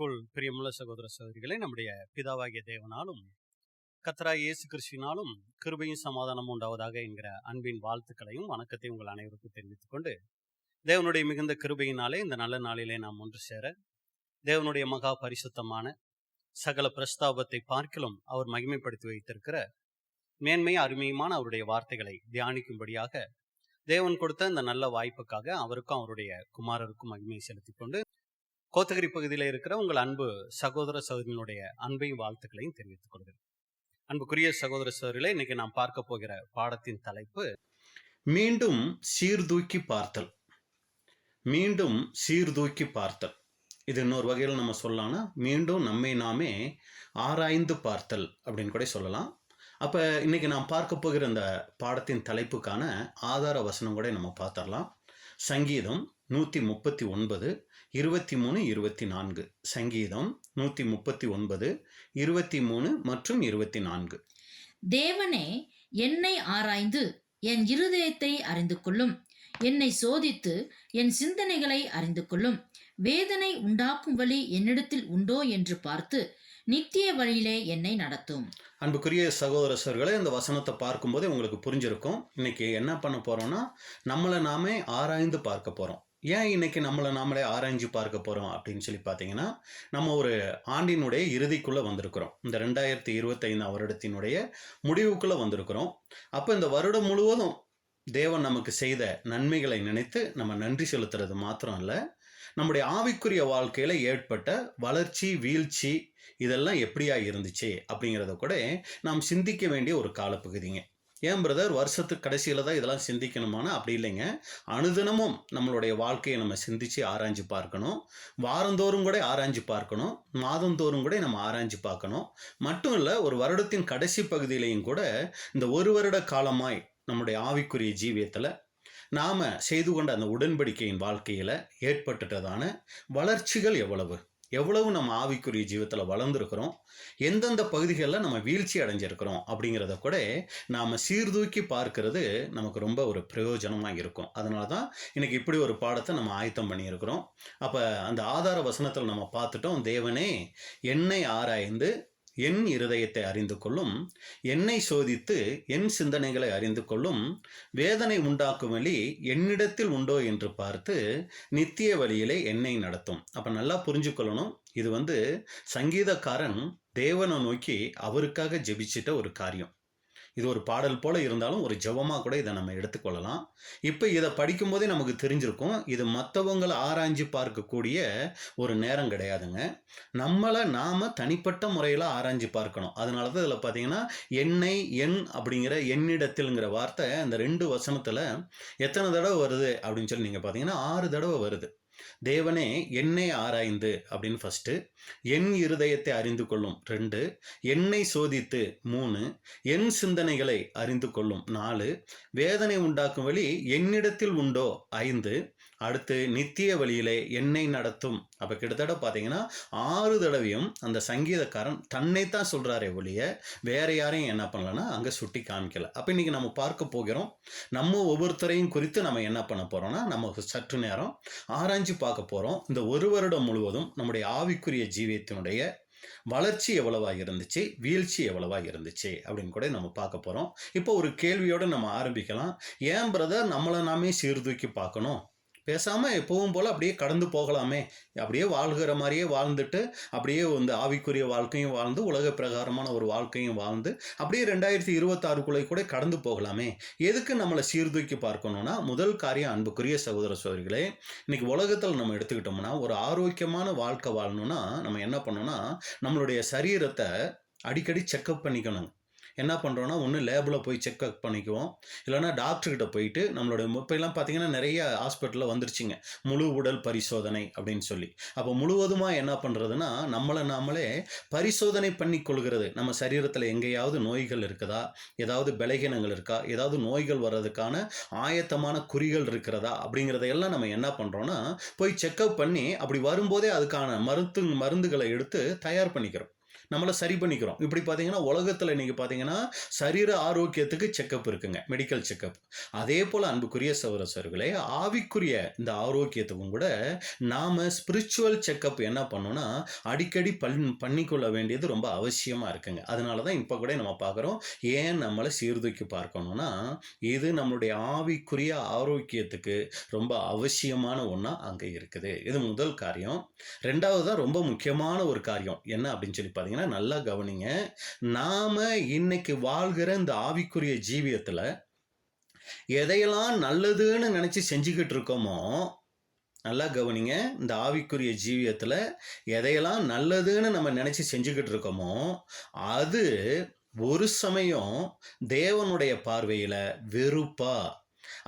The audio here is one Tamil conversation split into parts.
கிறிஸ்துவுக்குள் பிரியமுள்ள சகோதர சகோதரிகளை, நம்முடைய பிதாவாகிய தேவனாலும் கர்த்தராகிய இயேசு கிறிஸ்துவினாலும் கிருபையும் சமாதானமும் உண்டாவதாக என்கிற அன்பின் வாழ்த்துக்களையும் வணக்கத்தையும் உங்கள் அனைவருக்கும் தெரிவித்துக் கொண்டு, தேவனுடைய மிகுந்த கிருபையினாலே இந்த நல்ல நாளிலே நாம் ஒன்று சேர, தேவனுடைய மகா பரிசுத்தமான சகல பிரஸ்தாபத்தை பார்க்கிலும் அவர் மகிமைப்படுத்தி வைத்திருக்கிற மேன்மை அருமையுமான அவருடைய வார்த்தைகளை தியானிக்கும்படியாக தேவன் கொடுத்த இந்த நல்ல வாய்ப்புக்காக அவருக்கும் அவருடைய குமாரருக்கும் மகிமையை செலுத்திக் கொண்டு, கோத்தகிரி பகுதியில் இருக்கிற உங்கள் அன்பு சகோதர சகோதரனுடைய அன்பையும் வாழ்த்துக்களையும் தெரிவித்துக் கொள்கிறேன். அன்புக்குரிய சகோதர சகோதரிகளே, இன்னைக்கு நாம் பார்க்க போகிற பாடத்தின் தலைப்பு மீண்டும் சீர்தூக்கி பார்த்தல். மீண்டும் சீர்தூக்கி பார்த்தல். இது இன்னொரு வகையில் நம்ம சொல்லலாம்னா, மீண்டும் நம்மை நாமே ஆராய்ந்து பார்த்தல் அப்படின்னு கூட சொல்லலாம். அப்போ இன்னைக்கு நாம் பார்க்க போகிற இந்த பாடத்தின் தலைப்புக்கான ஆதார வசனம் கூட நம்ம பார்த்துடலாம். சங்கீதம் 139 23 24. சங்கீதம் 139 23 மற்றும் 24. தேவனே, என்னை ஆராய்ந்து என் இருதயத்தை அறிந்து கொள்ளும். என்னை சோதித்து என் சிந்தனைகளை அறிந்து கொள்ளும். வேதனை உண்டாக்கும் வழி என்னிடத்தில் உண்டோ என்று பார்த்து நித்திய வழியிலே என்னை நடத்தும். அன்புக்குரிய சகோதர சகோதரிகளே, இந்த வசனத்தை பார்க்கும்போதே உங்களுக்கு புரிஞ்சிருக்கும். இன்னைக்கு என்ன பண்ண போறோம்னா, நம்மளை நாமே ஆராய்ந்து பார்க்க போறோம். ஏன் இன்னைக்கு நம்மளை நாமளே ஆராய்ஞ்சு பார்க்க போறோம் அப்படின்னு சொல்லி பார்த்தீங்கன்னா, நம்ம ஒரு ஆண்டினுடைய இறுதிக்குள்ள வந்திருக்கிறோம். இந்த 2025 வருடத்தினுடைய முடிவுக்குள்ள வந்திருக்கிறோம். அப்போ இந்த வருடம் முழுவதும் தேவன் நமக்கு செய்த நன்மைகளை நினைத்து நம்ம நன்றி செலுத்துறது மாத்திரம் இல்லை, நம்முடைய ஆவிக்குரிய வாழ்க்கையில ஏற்பட்ட வளர்ச்சி வீழ்ச்சி இதெல்லாம் எப்படியா இருந்துச்சு அப்படிங்கிறத கூட நாம் சிந்திக்க வேண்டிய ஒரு காலப்பகுதிங்க. ஏன் பிரதர், வருஷத்துக்கு கடைசியில் தான் இதெல்லாம் சிந்திக்கணுமானா அப்படி இல்லைங்க. அனுதினமும் நம்மளுடைய வாழ்க்கையை நம்ம சிந்திச்சு ஆராய்ஞ்சு பார்க்கணும். வாரந்தோறும் கூட ஆராய்ஞ்சு பார்க்கணும். மாதந்தோறும் கூட நம்ம ஆராய்ஞ்சு பார்க்கணும். மட்டும் இல்லை, ஒரு வருடத்தின் கடைசி பகுதியிலையும் கூட இந்த ஒரு வருட காலமாய் நம்முடைய ஆவிக்குரிய ஜீவியத்தில் நாம் செய்து கொண்ட அந்த உடன்படிக்கையின் வாழ்க்கையில் ஏற்பட்டுட்டதான வளர்ச்சிகள் எவ்வளவு நம்ம ஆவிக்குரிய ஜீவத்தில் வளர்ந்துருக்கிறோம், எந்தெந்த பகுதிகளில் நம்ம வீழ்ச்சி அடைஞ்சிருக்கிறோம் அப்படிங்கிறத கூட நாம் சீர்தூக்கி பார்க்கறது நமக்கு ரொம்ப ஒரு பிரயோஜனமாக இருக்கும். அதனால தான் இன்னைக்கு இப்படி ஒரு பாடத்தை நம்ம ஆயத்தம் பண்ணியிருக்கிறோம். அப்போ அந்த ஆதார வசனத்தில் நம்ம பார்த்துட்டோம். தேவனே, என்னை ஆராய்ந்து என் இருதயத்தை அறிந்து கொள்ளும். என்னை சோதித்து என் சிந்தனைகளை அறிந்து கொள்ளும். வேதனை உண்டாக்கும் வழி என்னிடத்தில் உண்டோ என்று பார்த்து நித்திய வழியிலே என்னை நடத்தும். அப்போ நல்லா புரிஞ்சுக்கொள்ளணும், இது சங்கீதக்காரன் தேவனை நோக்கி அவருக்காக ஜெபிச்சிட்ட ஒரு காரியம். இது ஒரு பாடல் போல இருந்தாலும் ஒரு ஜெபமாக கூட இதை நம்ம எடுத்துக்கொள்ளலாம். இப்போ இதை படிக்கும்போதே நமக்கு தெரிஞ்சிருக்கும், இது மற்றவங்களை ஆராய்ஞ்சு பார்க்கக்கூடிய ஒரு நேரம் கிடையாதுங்க. நம்மளை நாம் தனிப்பட்ட முறையில் ஆராய்ஞ்சு பார்க்கணும். அதனால தான் இதில் பார்த்தீங்கன்னா என் அப்படிங்கிற என்னிடத்தில்ங்கிற வார்த்தை அந்த 2 வசனத்தில் எத்தனை தடவை வருது அப்படின்னு சொல்லி நீங்கள் பார்த்தீங்கன்னா 6 தடவை வருது. தேவனே, என்னை ஆராய்ந்து அப்படின்னு ஃபர்ஸ்ட், என் இருதயத்தை அறிந்து கொள்ளும் 2, என்னை சோதித்து 3, என் சிந்தனைகளை அறிந்து கொள்ளும் 4, வேதனை உண்டாக்கும் வழி என்னிடத்தில் உண்டோ 5, அடுத்து நித்திய வழியிலே என்னை நடத்தும். அப்போ கிட்டத்தட்ட பார்த்தீங்கன்னா 6 தடவையும் அந்த சங்கீதக்காரன் தன்னைத்தான் சொல்கிறாரே ஒழிய வேற யாரையும் என்ன பண்ணலன்னா அங்கே சுட்டி காமிக்கல. அப்போ இன்னைக்கு நம்ம பார்க்க போகிறோம், நம்ம ஒவ்வொருத்தரையும் குறித்து நம்ம என்ன பண்ண போகிறோம்னா, நம்ம சற்று நேரம் ஆராய்ச்சி பார்க்க போகிறோம். இந்த ஒரு வருடம் முழுவதும் நம்முடைய ஆவிக்குரிய ஜீவியத்தினுடைய வளர்ச்சி எவ்வளவா இருந்துச்சு, வீழ்ச்சி எவ்வளவா இருந்துச்சு அப்படின்னு கூட நம்ம பார்க்க போகிறோம். இப்போ ஒரு கேள்வியோடு நம்ம ஆரம்பிக்கலாம். ஏன் பிரதர் நம்மளை நாமே சீர்தூக்கி பார்க்கணும்? பேசாமல் எப்பவும் போல் அப்படியே கடந்து போகலாமே, அப்படியே வாழ்கிற மாதிரியே வாழ்ந்துட்டு அப்படியே ஆவிக்குரிய வாழ்க்கையும் வாழ்ந்து உலக பிரகாரமான ஒரு வாழ்க்கையும் வாழ்ந்து அப்படியே 2026 கூட கடந்து போகலாமே. எதுக்கு நம்மளை சீர்தூக்கி பார்க்கணும்னா, முதல் காரியம் அன்புக்குரிய சகோதர சகோதரிகளே, இன்னைக்கு உலகத்தில் நம்ம எடுத்துக்கிட்டோம்னா ஒரு ஆரோக்கியமான வாழ்க்கை வாழணும்னா நம்ம என்ன பண்ணோம்னா, நம்மளுடைய சரீரத்தை அடிக்கடி செக்அப் பண்ணிக்கணும். என்ன பண்ணுறோன்னா, ஒன்று லேபில் போய் செக்அப் பண்ணிக்குவோம், இல்லைனா டாக்டர்கிட்ட போயிட்டு நம்மளோட இப்போலாம் பார்த்தீங்கன்னா நிறைய ஹாஸ்பிட்டலில் வந்துருச்சுங்க முழு உடல் பரிசோதனை அப்படின்னு சொல்லி. அப்போ முழுவதுமாக என்ன பண்ணுறதுன்னா, நம்மளை நாமளே பரிசோதனை பண்ணி கொள்கிறது. நம்ம சரீரத்தில் எங்கேயாவது நோய்கள் இருக்குதா, ஏதாவது பலகீனங்கள் இருக்கா, ஏதாவது நோய்கள் வர்றதுக்கான ஆயத்தமான குறிகள் இருக்கிறதா அப்படிங்கிறதையெல்லாம் நம்ம என்ன பண்ணுறோன்னா போய் செக்அப் பண்ணி அப்படி வரும்போதே அதுக்கான மருந்துகளை எடுத்து தயார் பண்ணிக்கிறோம். நம்மளை சரி பண்ணிக்கிறோம். இப்படி பார்த்தீங்கன்னா உலகத்தில் இன்னைக்கு பார்த்தீங்கன்னா சரீர ஆரோக்கியத்துக்கு செக்கப் இருக்குங்க, மெடிக்கல் செக்கப். அதே போல் அன்புக்குரிய சகோதரர்களே, ஆவிக்குரிய இந்த ஆரோக்கியத்துக்கும் கூட நாம் ஸ்பிரிச்சுவல் செக்கப் என்ன பண்ணோம்னா அடிக்கடி பண்ணிக்கொள்ள வேண்டியது ரொம்ப அவசியமாக இருக்குங்க. அதனால தான் இப்போ கூட நம்ம பார்க்குறோம், ஏன் நம்மளை சீர்தூக்கி பார்க்கணும்னா இது நம்மளுடைய ஆவிக்குரிய ஆரோக்கியத்துக்கு ரொம்ப அவசியமான ஒன்றா அங்கே இருக்குது. இது முதல் காரியம். ரெண்டாவது தான் ரொம்ப முக்கியமான ஒரு காரியம் என்ன அப்படின்னு சொல்லி பார்த்தீங்கன்னா, நல்லா கவனிங்க. நாம இன்னைக்கு வாழ்கிற இந்த ஆவிக்குரிய ஜீவியத்தில் எதையெல்லாம் நல்லதுன்னு நினச்சி செஞ்சுக்கிட்டு இருக்கோமோ, நல்லா கவனிங்க, இந்த ஆவிக்குரிய ஜீவியத்தில் எதையெல்லாம் நல்லதுன்னு நம்ம நினச்சி செஞ்சுக்கிட்டு இருக்கோமோ அது ஒரு சமயம் தேவனுடைய பார்வையில் வெறுப்பா,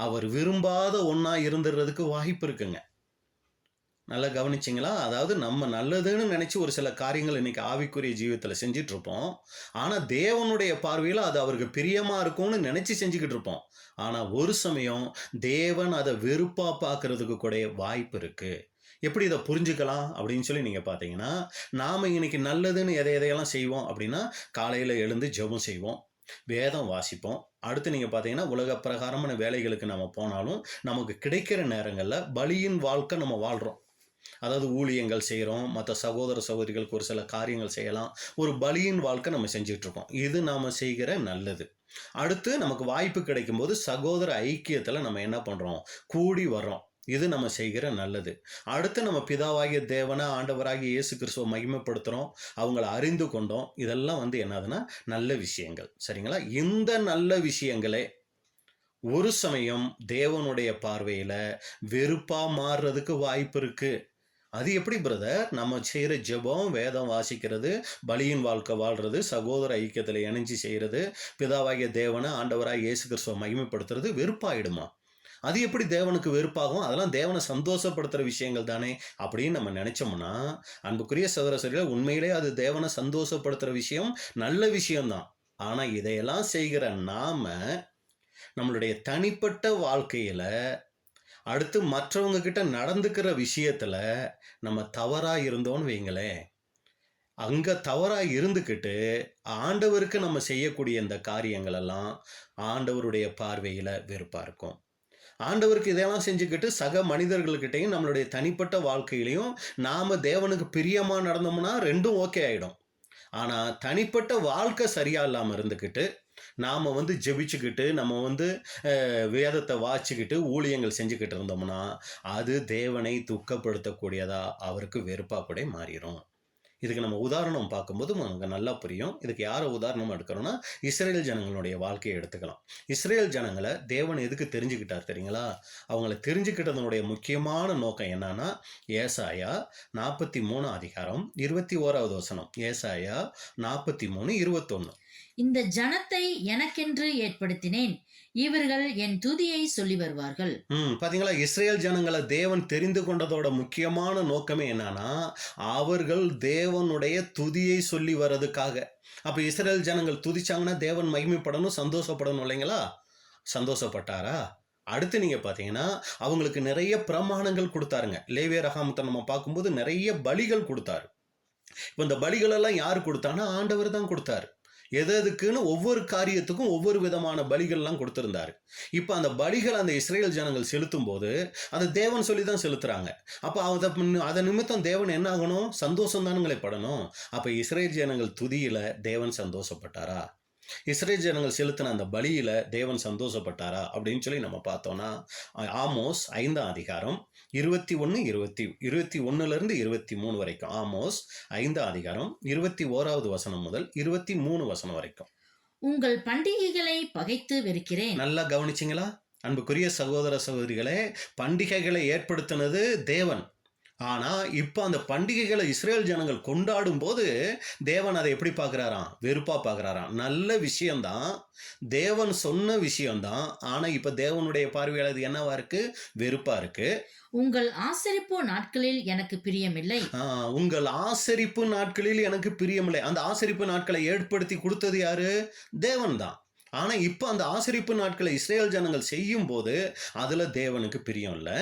அவர் விரும்பாத ஒன்றா இருந்துடுறதுக்கு வாய்ப்பு இருக்குங்க. நல்லா கவனிச்சிங்களா? அதாவது நம்ம நல்லதுன்னு நினச்சி ஒரு சில காரியங்கள் இன்னைக்கு ஆவிக்குரிய ஜீவியத்தில் செஞ்சுட்டு இருப்போம். ஆனால் தேவனுடைய பார்வையில் அது அவருக்கு பிரியமாக இருக்கும்னு நினச்சி செஞ்சுக்கிட்டு இருப்போம். ஆனால் ஒரு சமயம் தேவன் அதை வெறுப்பாக பார்க்கறதுக்கு கூட வாய்ப்பு இருக்குது. எப்படி இதை புரிஞ்சுக்கலாம் அப்படின்னு சொல்லி நீங்கள் பார்த்தீங்கன்னா, நாம் இன்னைக்கு நல்லதுன்னு எதையெல்லாம் செய்வோம் அப்படின்னா, காலையில் எழுந்து ஜெபம் செய்வோம், வேதம் வாசிப்போம். அடுத்து நீங்கள் பார்த்தீங்கன்னா உலக பிரகாரமான வேலைகளுக்கு நம்ம போனாலும் நமக்கு கிடைக்கிற நேரங்களில் பலியின் வாழ்க்கை நம்ம வாழ்கிறோம். அதாவது ஊழியங்கள் செய்கிறோம், மற்ற சகோதர சகோதரிகளுக்கு ஒரு சில காரியங்கள் செய்யலாம், ஒரு பலியின் வாழ்க்கை நம்ம செஞ்சிட்ருக்கோம். இது நாம் செய்கிற நல்லது. அடுத்து நமக்கு வாய்ப்பு கிடைக்கும் போது சகோதர ஐக்கியத்தில் நம்ம என்ன பண்ணுறோம், கூடி வர்றோம். இது நம்ம செய்கிற நல்லது. அடுத்து நம்ம பிதாவாகிய தேவனை, ஆண்டவராகிய இயேசு கிறிஸ்துவை மகிமைப்படுத்துகிறோம், அவங்கள அறிந்து கொண்டோம். இதெல்லாம் என்னதுன்னா நல்ல விஷயங்கள். சரிங்களா? இந்த நல்ல விஷயங்களே ஒரு சமயம் தேவனுடைய பார்வையில் வெறுப்பாக மாறுறதுக்கு வாய்ப்பு இருக்குது. அது எப்படி பிரதர்? நம்ம செய்கிற ஜெபம், வேதம் வாசிக்கிறது, பலியின் வாழ்க்கை வாழ்கிறது, சகோதர ஐக்கியத்தில் இணைஞ்சி செய்கிறது, பிதாவாகிய தேவனை, ஆண்டவராகிய இயேசு கிறிஸ்துவை மகிமைப்படுத்துறது வெறுப்பாயிடுமா? அது எப்படி தேவனுக்கு வெறுப்பாகும்? அதெல்லாம் தேவனை சந்தோஷப்படுத்துகிற விஷயங்கள் தானே அப்படின்னு நம்ம நினச்சோம்னா, அன்புக்குரிய சகோதரர்களே, உண்மையிலே அது தேவனை சந்தோஷப்படுத்துகிற விஷயம், நல்ல விஷயம்தான். ஆனால் இதையெல்லாம் செய்கிற நாம நம்மளுடைய தனிப்பட்ட வாழ்க்கையில் அடுத்து மற்றவங்க கிட்ட நடந்துக்கிற விஷயத்தில் நம்ம தவறாக இருந்தோன்னு வைங்களேன், அங்கே தவறாக இருந்துக்கிட்டு ஆண்டவருக்கு நம்ம செய்யக்கூடிய இந்த காரியங்கள் எல்லாம் ஆண்டவருடைய பார்வையில் வெறுப்பாக இருக்கும். ஆண்டவருக்கு இதெல்லாம் செஞ்சுக்கிட்டு சக மனிதர்கள்கிட்டையும் நம்மளுடைய தனிப்பட்ட வாழ்க்கையிலையும் நாம் தேவனுக்கு பிரியமாக நடந்தோம்னா ரெண்டும் ஓகே ஆகிடும். ஆனால் தனிப்பட்ட வாழ்க்கை சரியாக இல்லாமல் இருந்துக்கிட்டு நாம் ஜெபிச்சுக்கிட்டு நம்ம வேதத்தை வாசிச்சுக்கிட்டு ஊழியங்கள் செஞ்சுக்கிட்டு இருந்தோம்னா அது தேவனை துக்கப்படுத்தக்கூடியதா, அவருக்கு வெறுப்பாக கூட மாறிடும். இதுக்கு நம்ம உதாரணம் பார்க்கும்போது நமக்கு நல்லா புரியும். இதுக்கு யாரை உதாரணம் எடுக்கிறோன்னா, இஸ்ரேல் ஜனங்களுடைய வாழ்க்கையை எடுத்துக்கலாம். இஸ்ரேல் ஜனங்களை தேவன் எதுக்கு தெரிஞ்சுக்கிட்டார் தெரியுங்களா? அவங்கள தெரிஞ்சுக்கிட்டதனுடைய முக்கியமான நோக்கம் என்னன்னா, ஏசாயா 43 அதிகாரம் 21வது வசனம். ஏசாயா 43:21. இந்த ஜனத்தை எனக்கென்று ஏற்படுத்தினேன், இவர்கள் என் துதியை சொல்லி வருவார்கள். பாத்தீங்களா? இஸ்ரேல் ஜனங்களை தேவன் தெரிந்து கொண்டதோட முக்கியமான நோக்கமே என்னன்னா, அவர்கள் தேவனுடைய துதியை சொல்லி வர்றதுக்காக. அப்ப இஸ்ரேல் ஜனங்கள் துதிச்சாங்கன்னா தேவன் மகிமைப்படணும், சந்தோஷப்படணும் இல்லைங்களா? சந்தோஷப்பட்டாரா? அடுத்து நீங்க பாத்தீங்கன்னா அவங்களுக்கு நிறைய பிரமாணங்கள் கொடுத்தாருங்க. லேவியர் ஆகமத்தை நம்ம பார்க்கும்போது நிறைய பலிகள் கொடுத்தாரு. இப்போ இந்த பலிகள் எல்லாம் யாரு கொடுத்தானா? ஆண்டவர் தான் கொடுத்தாரு. எதுக்குன்னு ஒவ்வொரு காரியத்துக்கும் ஒவ்வொரு விதமான பலிகள்லாம் கொடுத்துருந்தாரு. இப்போ அந்த பலிகள் அந்த இஸ்ரேல் ஜனங்கள் செலுத்தும் போது அதை தேவன் சொல்லி தான் செலுத்துறாங்க. அப்போ அதை நிமித்தம் தேவன் என்ன ஆகணும்? சந்தோஷம் தானுங்களே படணும். அப்போ இஸ்ரேல் ஜனங்கள் துதியில தேவன் சந்தோஷப்பட்டாரா? இஸ்ரேல் ஜனங்கள் செலுத்தின அந்த பலியில தேவன் சந்தோஷப்பட்டாரா அப்படின்னு சொல்லி நம்ம பார்த்தோம்னா, ஆமோஸ் 5ஆம் அதிகாரம் 21 23 வரைக்கும். ஆமோஸ் 5ஆம் அதிகாரம் 21வது வசனம் முதல் 23 வசனம் வரைக்கும். உங்கள் பண்டிகைகளை பகைத்து வெறுக்கிறேன். நல்லா கவனிச்சிங்களா அன்புக்குரிய சகோதர சகோதரிகளே? பண்டிகைகளை ஏற்படுத்தினது தேவன். ஆனால் இப்போ அந்த பண்டிகைகளை இஸ்ரேல் ஜனங்கள் கொண்டாடும் போது தேவன் அதை எப்படி பார்க்குறாராம்? வெறுப்பாக பார்க்குறாராம். நல்ல விஷயம்தான், தேவன் சொன்ன விஷயம்தான். ஆனால் இப்போ தேவனுடைய பார்வையில் அது என்னவா இருக்கு? வெறுப்பாக இருக்கு. உங்கள் ஆசரிப்பு நாட்களில் எனக்கு பிரியமில்லை. உங்கள் ஆசரிப்பு நாட்களில் எனக்கு பிரியமில்லை. அந்த ஆசரிப்பு நாட்களை ஏற்படுத்தி கொடுத்தது யாரு? தேவன் தான். ஆனால் இப்போ அந்த ஆசரிப்பு நாட்களை இஸ்ரேல் ஜனங்கள் செய்யும் போது அதில் தேவனுக்கு பிரியம் இல்லை.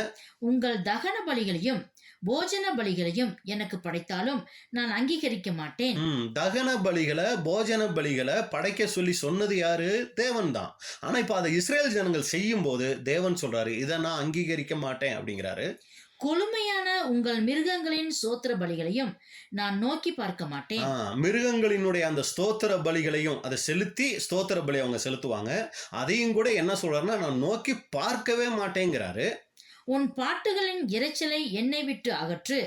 உங்கள் தகன பலிகளையும் போஜன பலிகளையும் எனக்கு படைத்தாலும் நான் அங்கீகரிக்க மாட்டேன். தகன பலிகளை போஜன பலிகளை படைக்க சொல்லி சொன்னது யாரு? தேவன் தான். ஆனா இப்ப அதை இஸ்ரேல் ஜனங்கள் செய்யும் போது தேவன் சொல்றாரு, இதை நான் அங்கீகரிக்க மாட்டேன் அப்படிங்கிறாரு. கொழுமையான உங்கள் மிருகங்களின் சோத்திர பலிகளையும் நான் நோக்கி பார்க்க மாட்டேன். மிருகங்களினுடைய அந்த ஸ்தோத்திர பலிகளையும் அதை செலுத்தி ஸ்தோத்திர பலி அவங்க செலுத்துவாங்க, அதையும் கூட என்ன சொல்றாருன்னா நான் நோக்கி பார்க்கவே மாட்டேங்கிறாரு. உன் பாட்டுகளின் இரைச்சலை என்னை விட்டு அகற்று,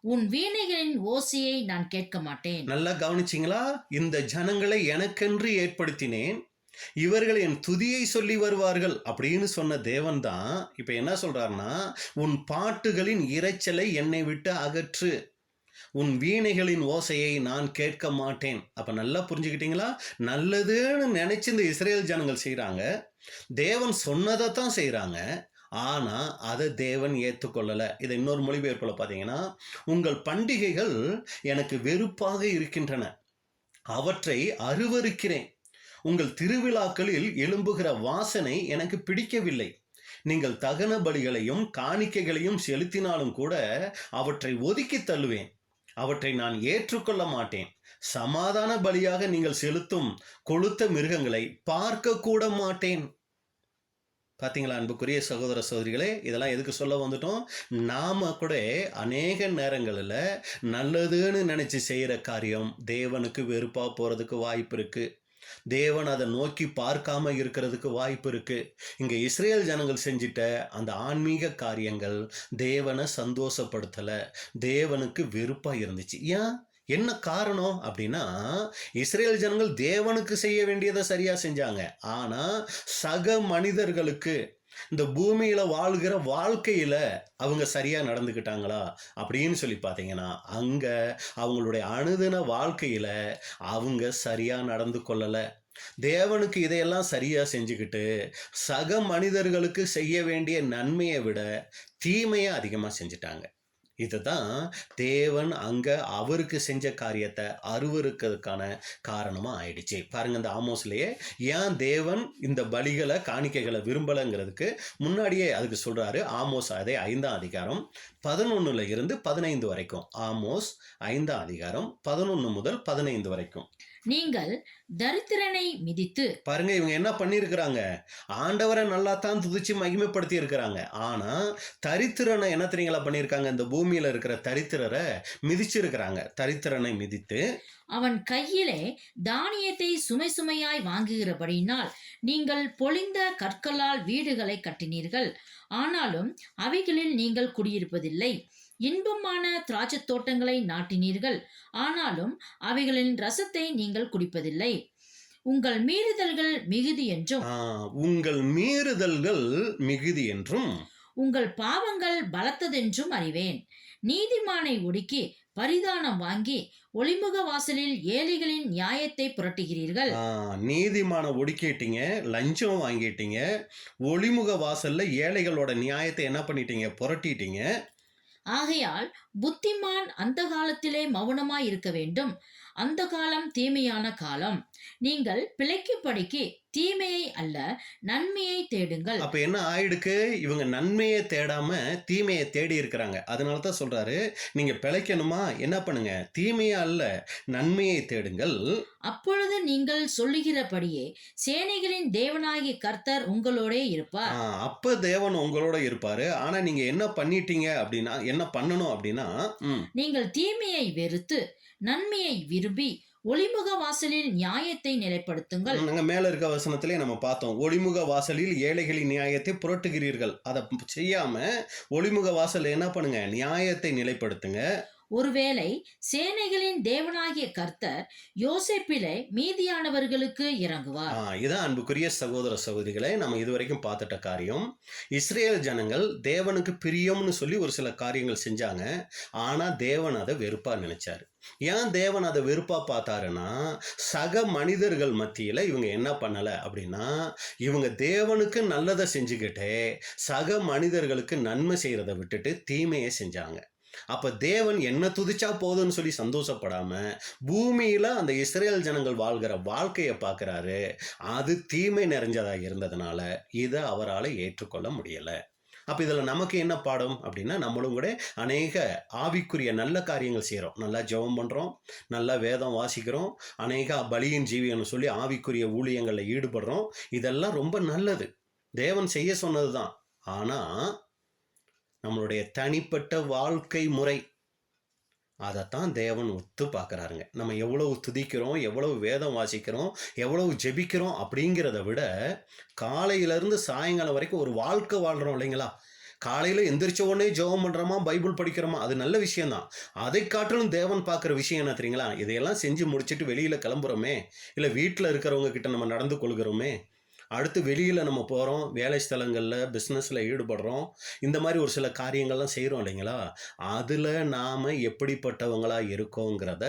உன் வீணைகளின் ஓசையை நான் கேட்க மாட்டேன். நல்லா கவனிச்சிங்களா? இந்த ஜனங்களை எனக்கென்று ஏற்படுத்தினேன், இவர்கள் என் துதியை சொல்லி வருவார்கள் அப்படின்னு சொன்ன தேவன் தான் இப்ப என்ன சொல்றாருன்னா, உன் பாட்டுகளின் இரைச்சலை என்னை விட்டு அகற்று, உன் வீணைகளின் ஓசையை நான் கேட்க மாட்டேன். அப்ப நல்லா புரிஞ்சுக்கிட்டீங்களா? நல்லதுன்னு நினைச்சு இந்த இஸ்ரேல் ஜனங்கள் செய்யறாங்க, தேவன் சொன்னதை தான் செய்யறாங்க, ஆனா அதை தேவன் ஏற்றுக்கொள்ளல. இதை இன்னொரு மொழிபெயர்ப்புல பாத்தீங்கன்னா, உங்கள் பண்டிகைகள் எனக்கு வெறுப்பாக இருக்கின்றன, அவற்றை அருவருக்கிறேன், உங்கள் திருவிழாக்களில் எழும்புகிற வாசனை எனக்கு பிடிக்கவில்லை, நீங்கள் தகன பலிகளையும் காணிக்கைகளையும் செலுத்தினாலும் கூட அவற்றை ஒதுக்கி தள்ளுவேன், அவற்றை நான் ஏற்றுக்கொள்ள மாட்டேன், சமாதான பலியாக நீங்கள் செலுத்தும் கொழுத்த மிருகங்களை பார்க்க கூட மாட்டேன். பார்த்தீங்களா அன்புக்குரிய சகோதர சகோதரிகளே, இதெல்லாம் எதுக்கு சொல்ல வந்துட்டோம்? நாம கூட அநேக நேரங்களில் நல்லதுன்னு நினைச்சு செய்யற காரியம் தேவனுக்கு வெறுப்பா போறதுக்கு வாய்ப்பு இருக்கு, தேவன் அதை நோக்கி பார்க்காம இருக்கிறதுக்கு வாய்ப்பு இருக்கு. இங்க இஸ்ரேல் ஜனங்கள் செஞ்சிட்ட அந்த ஆன்மீக காரியங்கள் தேவனை சந்தோஷப்படுத்தல, தேவனுக்கு வெறுப்பா இருந்துச்சு. ஏன், என்ன காரணம் அப்படின்னா, இஸ்ரேல் ஜனங்கள் தேவனுக்கு செய்ய வேண்டியதை சரியா செஞ்சாங்க, ஆனா சக மனிதர்களுக்கு இந்த பூமியில வாழ்கிற வாழ்க்கையில அவங்க சரியா நடந்துக்கிட்டாங்களா அப்படின்னு சொல்லி பார்த்தீங்கன்னா, அங்க அவங்களுடைய அனுதின வாழ்க்கையில அவங்க சரியா நடந்து கொள்ளல. தேவனுக்கு இதையெல்லாம் சரியா செஞ்சுக்கிட்டு சக மனிதர்களுக்கு செய்ய வேண்டிய நன்மையை விட தீமையை அதிகமா செஞ்சுட்டாங்க. இதுதான் தேவன் அங்க அவருக்கு செஞ்ச காரியத்தை அருவருக்கிறதுக்கான காரணமா ஆயிடுச்சு. பாருங்க, இந்த ஆமோஸ்லயே ஏன் தேவன் இந்த பலிகளை காணிக்கைகளை விரும்பலைங்கிறதுக்கு முன்னாடியே அதுக்கு சொல்றாரு. ஆமோஸ் அதே 5ஆம் அதிகாரம் 11 இருந்து 15 வரைக்கும். ஆமோஸ் 5ஆம் அதிகாரம் 11 முதல் 15 வரைக்கும். நீங்கள் தரித்திரனை மிதித்து, பாருங்க இவங்க என்ன பண்ணியிருக்கிறாங்க, ஆண்டவரை நல்லா தான் துதிச்சு மகிமைப்படுத்தி இருக்கிறாங்க, ஆனா தரித்திரனை என்ன தெரியுங்களா பண்ணியிருக்காங்க, இந்த பூமியில இருக்கிற தரித்திரரை மிதிச்சிருக்கிறாங்க. தரித்திரனை மிதித்து அவன் கையிலே தானியத்தை சுமை சுமையாய் வாங்குகிறபடியினால் நீங்கள் பொழிந்த கற்களால் வீடுகளை கட்டினீர்கள், ஆனாலும் அவைகளில் நீங்கள் குடியிருப்பதில்லை. இன்பமான திராட்சை தோட்டங்களை நாட்டினீர்கள், ஆனாலும் அவைகளின் ரசத்தை நீங்கள் குடிப்பதில்லை. உங்கள் மீறுதல்கள் மிகுதி என்றும் உங்கள் மீறுதல்கள் மிகுதி என்றும் உங்கள் பாவங்கள் பலத்ததென்றும் அறிவேன். நீதிமானை ஒடுக்கி பரிதானம் வாங்கி ஒளிமுக வாசலில் ஏழைகளின் நியாயத்தை புரட்டுகிறீர்கள். நீதிமான ஒடுக்கிட்டீங்க, லஞ்சம் வாங்கிட்டீங்க, ஒளிமுக வாசல்ல ஏழைகளோட நியாயத்தை என்ன பண்ணிட்டீங்க, புரட்டிட்டீங்க. ஆகையால் புத்திமான் அந்த காலத்திலே மௌனமாய் இருக்க வேண்டும். அந்த காலம் தீமையான காலம். நீங்கள் பிழைக்கும்படிக்கு தீமையை அல்ல நன்மையை தேடுங்கள். அப்ப என்ன ஆயிடுக்கு, இவங்க நன்மையை தேடாம தீமையை தேடி இருக்கிறாங்க. அதனாலதான் சொல்றாரு, நீங்க பிழைக்கணுமா என்ன பண்ணுங்க, தீமையை அல்ல நன்மையை தேடுங்கள். அப்பொழுது நீங்கள் சொல்லுகிறபடியே சேனைகளின் தேவனாகிய கர்த்தர் உங்களோட இருப்பார். அப்ப தேவன் உங்களோட இருப்பாரு. ஆனா நீங்க என்ன பண்ணிட்டீங்க அப்படின்னா, என்ன பண்ணணும் அப்படின்னா, நீங்கள் தீமையை வெறுத்து நன்மையை விரும்பி ஒளிமுக வாசலில் நியாயத்தை நிலைப்படுத்துங்கள். நாங்க மேல இருக்க வசனத்திலே நம்ம பார்த்தோம், ஒளிமுக வாசலில் ஏழைகளின் நியாயத்தை புரட்டுகிறீர்கள். அதை செய்யாம ஒளிமுக வாசல் என்ன பண்ணுங்க, நியாயத்தை நிலைப்படுத்துங்க. ஒருவேளை சேனைகளின் தேவனாகிய கர்த்தர் யோசேப்பிலே மீதியானவர்களுக்கு இறங்குவார். இதான் அன்புக்குரிய சகோதர சகோதரிகளை நம்ம இதுவரைக்கும் பார்த்துட்ட காரியம். இஸ்ரேல் ஜனங்கள் தேவனுக்கு பிரியம்னு சொல்லி ஒரு சில காரியங்கள் செஞ்சாங்க, ஆனா தேவன் அதை வெறுப்பா நினைச்சாரு. ஏன் தேவன் அதை வெறுப்பா பார்த்தாருன்னா, சக மனிதர்கள் மத்தியில இவங்க என்ன பண்ணல அப்படின்னா, இவங்க தேவனுக்கு நல்லதை செஞ்சுக்கிட்டே சக மனிதர்களுக்கு நன்மை செய்யறதை விட்டுட்டு தீமையை செஞ்சாங்க. அப்ப தேவன் என்ன துதிச்சா போதும்னு சொல்லி சந்தோஷப்படாம பூமியில அந்த இஸ்ரேல் ஜனங்கள் வாழ்கிற வாழ்க்கையை பார்க்கிறாரு. அது தீமை நிறைஞ்சதா இருந்ததுனால இதை அவரால் ஏற்றுக்கொள்ள முடியல. அப்போ இதில் நமக்கு என்ன பாடம் அப்படின்னா, நம்மளும் கூட அநேக ஆவிக்குரிய நல்ல காரியங்கள் செய்கிறோம். நல்லா ஜெபம் பண்ணுறோம், நல்லா வேதம் வாசிக்கிறோம், அநேக பலியின் ஜீவியம்னு சொல்லி ஆவிக்குரிய ஊழியங்களில் ஈடுபடுறோம். இதெல்லாம் ரொம்ப நல்லது, தேவன் செய்ய சொன்னது தான். ஆனால் நம்மளுடைய தனிப்பட்ட வாழ்க்கை முறை அதைத்தான் தேவன் ஒத்து பார்க்குறாருங்க. நம்ம எவ்வளவு துதிக்கிறோம், எவ்வளவு வேதம் வாசிக்கிறோம், எவ்வளவு ஜெபிக்கிறோம் அப்படிங்கிறத விட காலையிலேருந்து சாயங்காலம் வரைக்கும் ஒரு வாழ்க்கை வாழ்கிறோம் இல்லைங்களா? காலையில் எந்திரிச்ச உடனே ஜெபம் பண்ணுறோமா, பைபிள் படிக்கிறோமா, அது நல்ல விஷயம்தான். அதை காட்டிலும் தேவன் பார்க்குற விஷயம் என்ன தெரியுங்களா? இதையெல்லாம் செஞ்சு முடிச்சுட்டு வெளியில் கிளம்புறோமே, இல்லை வீட்டில் இருக்கிறவங்க கிட்ட நம்ம நடந்து கொள்கிறோமே, அடுத்து வெளியில் நம்ம போகிறோம், வேலை ஸ்தலங்களில் பிஸ்னஸில் ஈடுபடுறோம், இந்த மாதிரி ஒரு சில காரியங்கள்லாம் செய்கிறோம் இல்லைங்களா? அதில் நாம் எப்படிப்பட்டவங்களாக இருக்கோங்கிறத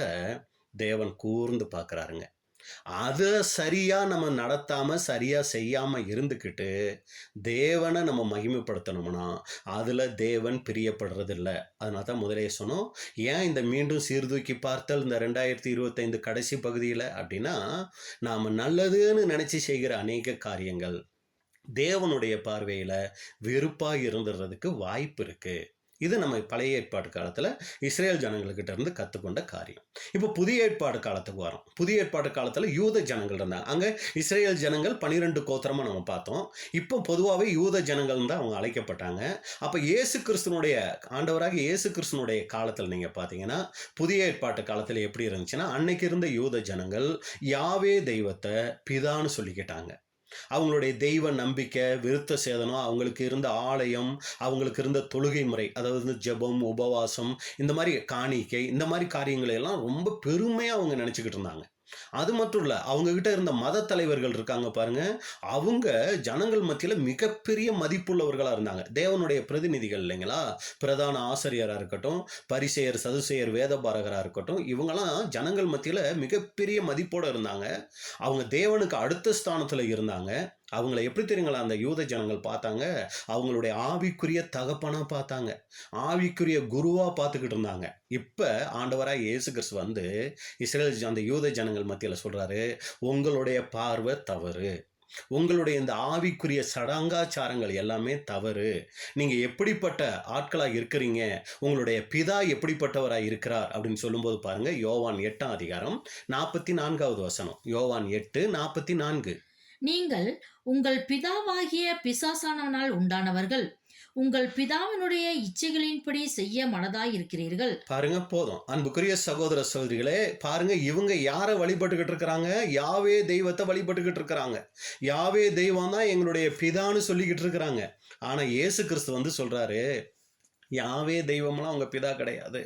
தேவன் கூர்ந்து பார்க்குறாருங்க. அதை சரியாக நம்ம நடத்தாமல் சரியாக செய்யாமல் இருந்துக்கிட்டு தேவனை நம்ம மகிமைப்படுத்தணும்னா அதில் தேவன் பிரியப்படுறதில்ல. அதனால தான் முதலே சொன்னோம், ஏன் இந்த மீண்டும் சீர்தூக்கி பார்த்தல் இந்த 2025 கடைசி பகுதியில் அப்படின்னா, நாம் நல்லதுன்னு நினச்சி செய்கிற அநேக காரியங்கள் தேவனுடைய பார்வையில் வெறுப்பாக இருந்துடுறதுக்கு வாய்ப்பு இருக்குது. இது நம்ம பழைய ஏற்பாடு காலத்தில் இஸ்ரேல் ஜனங்கள்கிட்ட இருந்து கற்றுக்கொண்ட காரியம். இப்போ புதிய ஏற்பாடு காலத்துக்கு வரோம். புதிய ஏற்பாடு காலத்தில் யூத ஜனங்கள் இருந்தாங்க. அங்கே இஸ்ரேல் ஜனங்கள் 12 கோத்திரமாக நம்ம பார்த்தோம். இப்போ பொதுவாகவே யூத ஜனங்கள் தான் அவங்க அழைக்கப்பட்டாங்க. அப்போ இயேசு கிறிஸ்துனுடைய ஆண்டவராக இயேசு கிறிஸ்துனுடைய காலத்தில் நீங்கள் பார்த்தீங்கன்னா, புதிய ஏற்பாட்டு காலத்தில் எப்படி இருந்துச்சுன்னா, அன்னைக்கு இருந்த யூத ஜனங்கள் யாவே தெய்வத்தை பிதான்னு சொல்லிக்கிட்டாங்க. அவங்களுடைய தெய்வ நம்பிக்கை, விருத்த சேதனம், அவங்களுக்கு இருந்த ஆலயம், அவங்களுக்கு இருந்த தொழுகை முறை, அதாவது ஜெபம், உபவாசம், இந்த மாதிரி காணிக்கை, இந்த மாதிரி காரியங்களை எல்லாம் ரொம்ப பெருமையாக அவங்க நினச்சிக்கிட்டு இருந்தாங்க. அது மட்டும் இல்லை, அவங்கக்கிட்ட இருந்த மத தலைவர்கள் இருக்காங்க பாருங்க, அவங்க ஜனங்கள் மத்தியில் மிகப்பெரிய மதிப்புள்ளவர்களாக இருந்தாங்க. தேவனுடைய பிரதிநிதிகள் இல்லைங்களா? பிரதான ஆசிரியராக இருக்கட்டும், பரிசேயர், சதுசேயர், வேதபாரகராக இருக்கட்டும், இவங்கெல்லாம் ஜனங்கள் மத்தியில் மிகப்பெரிய மதிப்போடு இருந்தாங்க. அவங்க தேவனுக்கு அடுத்த ஸ்தானத்தில் இருந்தாங்க. அவங்கள எப்படி தெரியுங்களா அந்த யூத ஜனங்கள் பார்த்தாங்க? அவங்களுடைய ஆவிக்குரிய தகப்பனாக பார்த்தாங்க, ஆவிக்குரிய குருவாக பார்த்துக்கிட்டு இருந்தாங்க. இப்போ ஆண்டவராக இயேசு கிறிஸ்து வந்து இஸ்ரேல் அந்த யூத ஜனங்கள் மத்தியில் சொல்கிறாரு, உங்களுடைய பார்வை தவறு, உங்களுடைய இந்த ஆவிக்குரிய சடங்காச்சாரங்கள் எல்லாமே தவறு, நீங்கள் எப்படிப்பட்ட ஆட்களாக இருக்கிறீங்க, உங்களுடைய பிதா எப்படிப்பட்டவராக இருக்கிறார் அப்படின்னு சொல்லும்போது பாருங்கள், யோவான் 8ஆம் அதிகாரம் 44வது வசனம். யோவான் 8:44. நீங்கள் உங்கள் பிதாவாகிய பிசாசானவனால் உண்டானவர்கள், உங்கள் பிதாவினுடைய இச்சைகளின்படி செய்ய மனதாயிருக்கிறீர்கள். பாருங்க, போதும். அன்புக்குரிய சகோதர சகோதரிகளே, பாருங்க, இவங்க யாரை வழிபட்டுக்கிட்டு இருக்கிறாங்க? யாவே தெய்வத்தை வழிபட்டுக்கிட்டு இருக்கிறாங்க. யாவே தெய்வம் தான் எங்களுடைய பிதான்னு சொல்லிக்கிட்டு இருக்கிறாங்க. ஆனா இயேசு கிறிஸ்து வந்து சொல்றாரு, யாவே தெய்வம்லாம் உங்க பிதா கிடையாது.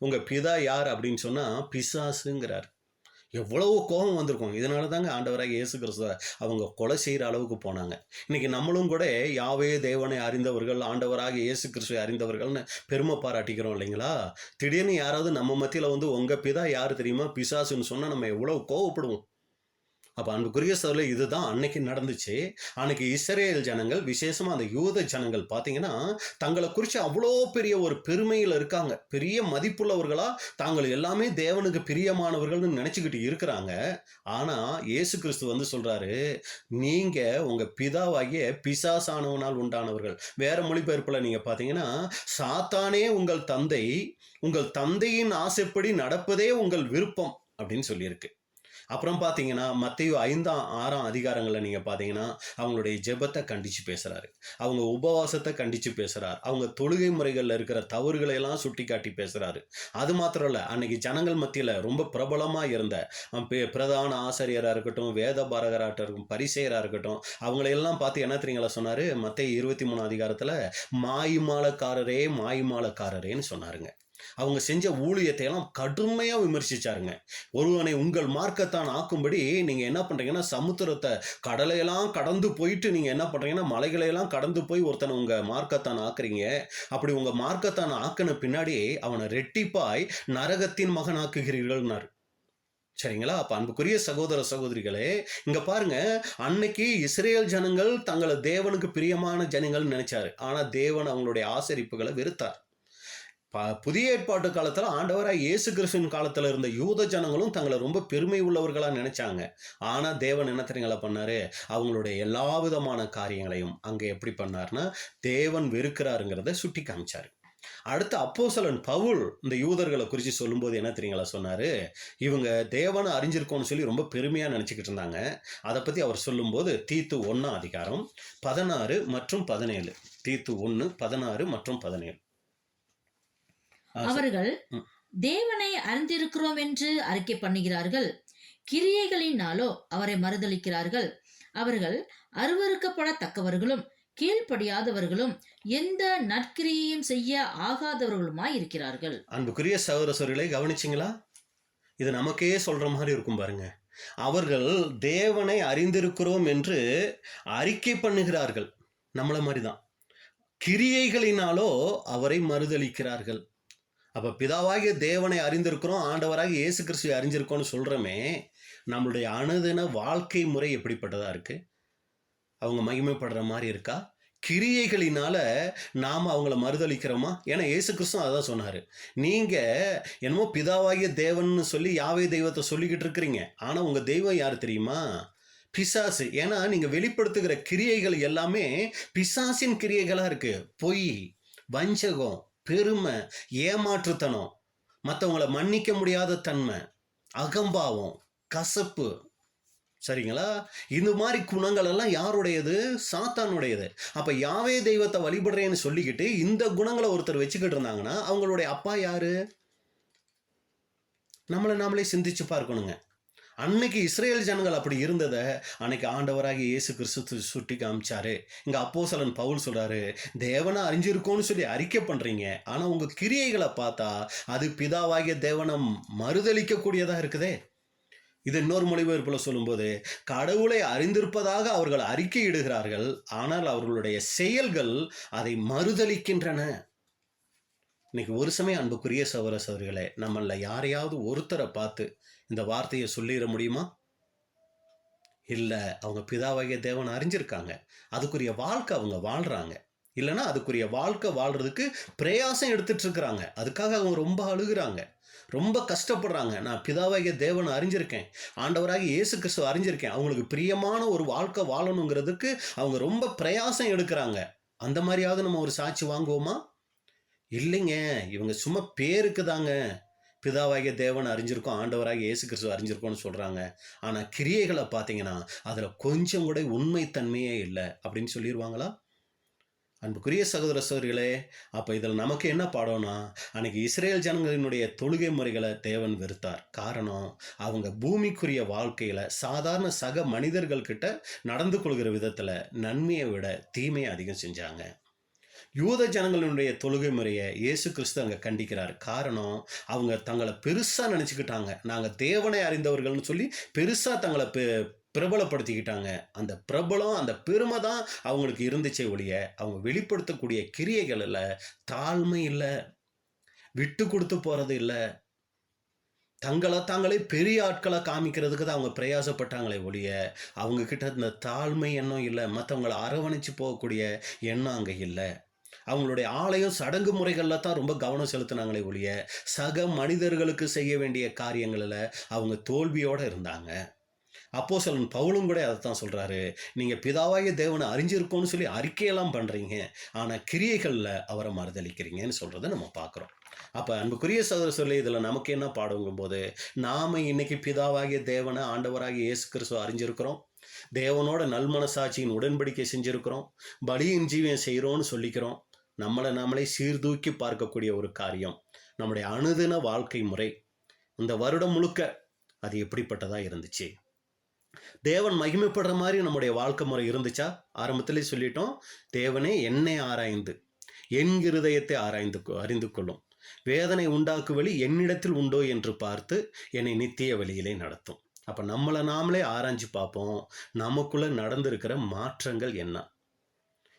உங்க பிதா யார் அப்படின்னு சொன்னா பிசாசுங்கிறார். எவ்வளவு கோபம் வந்திருக்கும். இதனால தாங்க ஆண்டவராக இயேசு கிறிஸ்துவ அவங்க கொலை செய்கிற அளவுக்கு போனாங்க. இன்னைக்கு நம்மளும் கூட யாவே தேவனை அறிந்தவர்கள், ஆண்டவராக இயேசு கிறிஸ்துவை அறிந்தவர்கள்னு பெருமை பாராட்டிக்கிறோம் இல்லைங்களா? திடீர்னு யாராவது நம்ம மத்தியில் வந்து உங்கள் பிதா யார் தெரியுமா, பிசாசுன்னு சொன்னால் நம்ம எவ்வளோ கோவப்படுவோம். அப்போ அன்புக்குரிய சோதரிலே, இதுதான் அன்னைக்கு நடந்துச்சு. அன்னைக்கு இஸ்ரேல் ஜனங்கள், விசேஷமாக அந்த யூத ஜனங்கள் பார்த்தீங்கன்னா, தங்களை குறித்து அவ்வளோ பெரிய ஒரு பெருமையில் இருக்காங்க. பெரிய மதிப்புள்ளவர்களாக தாங்கள் எல்லாமே தேவனுக்கு பிரியமானவர்கள்னு நினச்சிக்கிட்டு இருக்கிறாங்க. ஆனால் இயேசு கிறிஸ்து வந்து சொல்கிறாரு, நீங்கள் உங்கள் பிதாவாகிய பிசாசானவனால் உண்டானவர்கள். வேறு மொழிபெயர்ப்பில் நீங்கள் பார்த்தீங்கன்னா, சாத்தானே உங்கள் தந்தை, உங்கள் தந்தையின் ஆசைப்படி நடப்பதே உங்கள் விருப்பம் அப்படின்னு சொல்லியிருக்கு. அப்புறம் பார்த்தீங்கன்னா மத்தேயு 5-6 அதிகாரங்களில் நீங்கள் பார்த்தீங்கன்னா அவங்களுடைய ஜெபத்தை கண்டித்து பேசுகிறாரு, அவங்க உபவாசத்தை கண்டித்து பேசுகிறார், அவங்க தொழுகை முறைகளில் இருக்கிற தவறுகளை எல்லாம் சுட்டி காட்டி பேசுகிறாரு. அது மாத்திரம் இல்லை, அன்னைக்கு ஜனங்கள் மத்தியில் ரொம்ப பிரபலமாக இருந்த பிரதான ஆசிரியராக இருக்கட்டும், வேத பாரகராக இருக்கும், பரிசேயராக இருக்கட்டும், அவங்களையெல்லாம் பார்த்து என்ன தெரியுங்களா சொன்னார்? மத்தேயு 23 அதிகாரத்தில் மாய்மாலக்காரரே மாய்மாலக்காரரேன்னு சொன்னாருங்க. அவங்க செஞ்ச ஊழியத்தை எல்லாம் கடுமையாக விமர்சிச்சாருங்க. ஒருவனை உங்கள் மார்க்கத்தான் ஆக்கும்படி நீங்கள் என்ன பண்ணுறீங்கன்னா, சமுத்திரத்தை கடலையெல்லாம் கடந்து போயிட்டு நீங்கள் என்ன பண்ணுறீங்கன்னா, மலைகளையெல்லாம் கடந்து போய் ஒருத்தனை உங்கள் மார்க்கத்தான் ஆக்குறீங்க. அப்படி உங்கள் மார்க்கத்தான் ஆக்கின பின்னாடி அவனை ரெட்டிப்பாய் நரகத்தின் மகன் ஆக்குகிறீர்கள்னார். சரிங்களா? அப்போ அன்புக்குரிய சகோதர சகோதரிகளே, இங்கே பாருங்க, அன்னைக்கு இஸ்ரேல் ஜனங்கள் தங்களை தேவனுக்கு பிரியமான ஜனங்கள் நினைச்சாரு. ஆனால் தேவன் அவங்களுடைய ஆசரிப்புகளை வெறுத்தார். புதிய ஏற்பாட்டு காலத்துல ஆண்டவராய் இயேசு கிறிஸ்துவின் காலத்துல இருந்த யூத ஜனங்களும் தங்களை ரொம்ப பெருமை உள்ளவர்களா நினைச்சாங்க. ஆனா தேவன் என்ன தெரியுங்களா பண்ணாரு? அவங்களுடைய எல்லா விதமான காரியங்களையும் அங்க எப்படி பண்ணாருன்னா, தேவன் வெறுக்கிறாருங்கிறத சுட்டி காமிச்சாரு. அடுத்து அப்போஸ்தலன் பவுல் இந்த யூதர்களை குறித்து சொல்லும்போது என்ன தெரியுங்களா சொன்னாரு? இவங்க தேவனை அறிஞ்சிருக்கோம்னு சொல்லி ரொம்ப பெருமையா நினைச்சுக்கிட்டு இருந்தாங்க. அதை பத்தி அவர் சொல்லும்போது தீத்து 1 அதிகாரம் 16 மற்றும் 17. தீத்து 1 16 மற்றும் 17. அவர்கள் தேவனை அறிந்திருக்கிறோம் என்று அறிக்கை பண்ணுகிறார்கள், கிரியைகளினாலோ அவரை மறுதலிக்கிறார்கள். அவர்கள் அருவருக்கப்படத்தக்கவர்களும் கீழ்ப்படியாதவர்களும் எந்த நற்கிரியையும் செய்ய ஆகாதவர்களுமாய் இருக்கிறார்கள். அன்புக்குரிய சகோதர சகோதரிகளை கவனிச்சிங்களா? இது நமக்கே சொல்ற மாதிரி இருக்கும் பாருங்க. அவர்கள் தேவனை அறிந்திருக்கிறோம் என்று அறிக்கை பண்ணுகிறார்கள், நம்மள மாதிரிதான். கிரியைகளினாலோ அவரை மறுதலிக்கிறார்கள். அப்ப பிதாவாகிய தேவனை அறிந்திருக்கிறோம், ஆண்டவராகிய இயேசு கிறிஸ்துவை அறிஞ்சிருக்கோம்னு சொல்றோமே, நம்மளுடைய அனுதின வாழ்க்கை முறை எப்படிப்பட்டதா இருக்கு? அவங்க மகிமைப்படுற மாதிரி இருக்கா? கிரியைகளினால நாம அவங்கள மறுதலிக்கிறோமா? ஏன்னா இயேசு கிறிஸ்து அதான் சொன்னாரு, நீங்க என்னமோ பிதாவாகிய தேவன்னு சொல்லி யாவே தெய்வத்தை சொல்லிக்கிட்டு இருக்கிறீங்க, ஆனா உங்க தெய்வம் யாரு தெரியுமா? பிசாசு. ஏன்னா நீங்க வெளிப்படுத்துகிற கிரியைகள் எல்லாமே பிசாசின் கிரியைகளா இருக்கு. பொய், வஞ்சகம், பெருமை, ஏமாற்றுத்தனம், மற்றவங்களை மன்னிக்க முடியாத தன்மை, அகம்பாவம், கசப்பு. சரிங்களா? இந்த மாதிரி குணங்கள் எல்லாம் யாருடையது? சாத்தானுடையது. அப்ப யாவே தெய்வத்தை வழிபடுறேன்னு சொல்லிக்கிட்டு இந்த குணங்களை ஒருத்தர் வச்சுக்கிட்டு இருந்தாங்கன்னா அவங்களுடைய அப்பா யாரு? நம்மளை நாமளே சிந்திச்சு பார்க்கணுங்க. அன்னைக்கு இஸ்ரேல் ஜனங்கள் அப்படி இருந்ததை அன்னைக்கு ஆண்டவராகி இயேசு கிறிஸ்து சுட்டி காமிச்சாரு. இங்க அப்போஸ்தலன் பவுல் சொல்றாரு, தேவனை அறிஞ்சிருக்கோன்னு சொல்லி அறிக்கை பண்றீங்க, ஆனா உங்க கிரியைகளை பார்த்தா அது பிதாவாகிய தேவனை மறுதலிக்க கூடியதா இருக்குதே. இது இன்னொரு மொழிபெயர்ப்புல சொல்லும்போது, கடவுளை அறிந்திருப்பதாக அவர்கள் அறிக்கை இடுகிறார்கள், ஆனால் அவர்களுடைய செயல்கள் அதை மறுதலிக்கின்றன. இன்னைக்கு ஒரு சமயம் அன்புக்குரிய சகோதர சகோதரிகளே, நம்மள யாரையாவது ஒருத்தரை பார்த்து இந்த வார்த்தையை சொல்லிட முடியுமா? இல்ல, அவங்க பிதாவாகிய தேவனை அறிஞ்சிருக்காங்க, அதுக்குரிய வாழ்க்கை அவங்க வாழ்றாங்க. இல்லைன்னா அதுக்குரிய வாழ்க்கை வாழ்றதுக்கு பிரயாசம் எடுத்துட்டு இருக்கிறாங்க. அதுக்காக அவங்க ரொம்ப அழுகுறாங்க, ரொம்ப கஷ்டப்படுறாங்க. நான் பிதாவாகிய தேவனை அறிஞ்சிருக்கேன், ஆண்டவராகிய இயேசு கிறிஸ்துவை அறிஞ்சிருக்கேன், அவங்களுக்கு பிரியமான ஒரு வாழ்க்கை வாழணுங்கிறதுக்கு அவங்க ரொம்ப பிரயாசம் எடுக்கிறாங்க. அந்த மாதிரியாவது நம்ம ஒரு சாட்சி வாங்குவோமா? இல்லைங்க, இவங்க சும்மா பேருக்கு தாங்க பிதாவாகிய தேவனை அறிஞ்சிருக்கோம், ஆண்டவராகிய இயேசு கிறிஸ்துவை அறிஞ்சிருக்கோம்னு சொல்றாங்க, ஆனா கிரியைகளை பார்த்தீங்கன்னா அதுல கொஞ்சம் கூட உண்மைத்தன்மையே இல்லை அப்படின்னு சொல்லிடுவாங்களா? அன்புக்குரிய சகோதர சகோதரிகளே, அப்ப இதில் நமக்கு என்ன பாடம்னா, அன்னைக்கு இஸ்ரேல் ஜனங்களினுடைய தொழுகை முறைகளை தேவன் வெறுத்தார். காரணம், அவங்க பூமிக்குரிய வாழ்க்கையில சாதாரண சக மனிதர்கள் கிட்ட நடந்து கொள்கிற விதத்துல நன்மையை விட தீமையை அதிகம் செஞ்சாங்க. யூத ஜனங்களுடைய தொழுகை முறையை இயேசு கிறிஸ்து அங்க கண்டிக்கிறார். காரணம், அவங்க தங்களை பெருசா நினைச்சுக்கிட்டாங்க, நாங்க தேவனை அறிந்தவர்கள்னு சொல்லி பெருசா தங்களை பிரபலப்படுத்திக்கிட்டாங்க. அந்த பிரபலம், அந்த பெருமை தான் அவங்களுக்கு இருந்துச்சே ஒழிய அவங்க வெளிப்படுத்தக்கூடிய கிரியைகள் இல்லை, தாழ்மை இல்லை, விட்டு கொடுத்து போறது இல்லை, தங்களை தாங்களே பெரிய ஆட்களை காமிக்கிறதுக்கு தான் அவங்க பிரயாசப்பட்டாங்களே ஒழிய அவங்க கிட்ட இந்த தாழ்மை எண்ணம் இல்லை, மற்றவங்களை அரவணைச்சு போகக்கூடிய எண்ணம் அங்கே இல்லை. அவங்களுடைய ஆலயம் சடங்கு முறைகளில் தான் ரொம்ப கவனம் செலுத்தினாங்களே ஒழிய சக மனிதர்களுக்கு செய்ய வேண்டிய காரியங்களில் அவங்க தோல்வியோடு இருந்தாங்க. அப்போஸ்தலன் பவுலும் கூட அதை தான் சொல்கிறாரு, நீங்கள் பிதாவாகிய தேவனை அறிஞ்சிருக்கோன்னு சொல்லி அறிக்கையெல்லாம் பண்ணுறீங்க, ஆனால் கிரியைகளில் அவரை மறுதளிக்கிறீங்கன்னு சொல்கிறத நம்ம பார்க்குறோம். அப்போ அன்புக்குரிய சகோதர சொல்லி இதில் நமக்கு என்ன பாடுங்கும் போது, நாம் இன்னைக்கு பிதாவாகிய தேவனை ஆண்டவராகிய இயேசு கிறிஸ்துவை அறிஞ்சிருக்கிறோம், தேவனோட நல்மனசாட்சியின் உடன்படிக்கை செஞ்சுருக்கிறோம், பலியின் ஜீவியம் செய்கிறோன்னு சொல்லிக்கிறோம். நம்மளை நாமளே சீர்தூக்கி பார்க்கக்கூடிய ஒரு காரியம் நம்முடைய அனுதின வாழ்க்கை முறை. இந்த வருடம் முழுக்க அது எப்படிப்பட்டதாக இருந்துச்சு? தேவன் மகிமைப்படுற மாதிரி நம்முடைய வாழ்க்கை முறை இருந்துச்சா? ஆரம்பத்திலே சொல்லிட்டோம், தேவனே என்னை ஆராய்ந்து என் இருதயத்தை அறிந்து கொள்ளும், வேதனை உண்டாக்கும் வழி என்னிடத்தில் உண்டோ என்று பார்த்து என்னை நித்திய வழியிலே நடத்தும். அப்போ நம்மளை நாமளே ஆராய்ஞ்சு பார்ப்போம், நமக்குள்ளே நடந்திருக்கிற மாற்றங்கள் என்ன.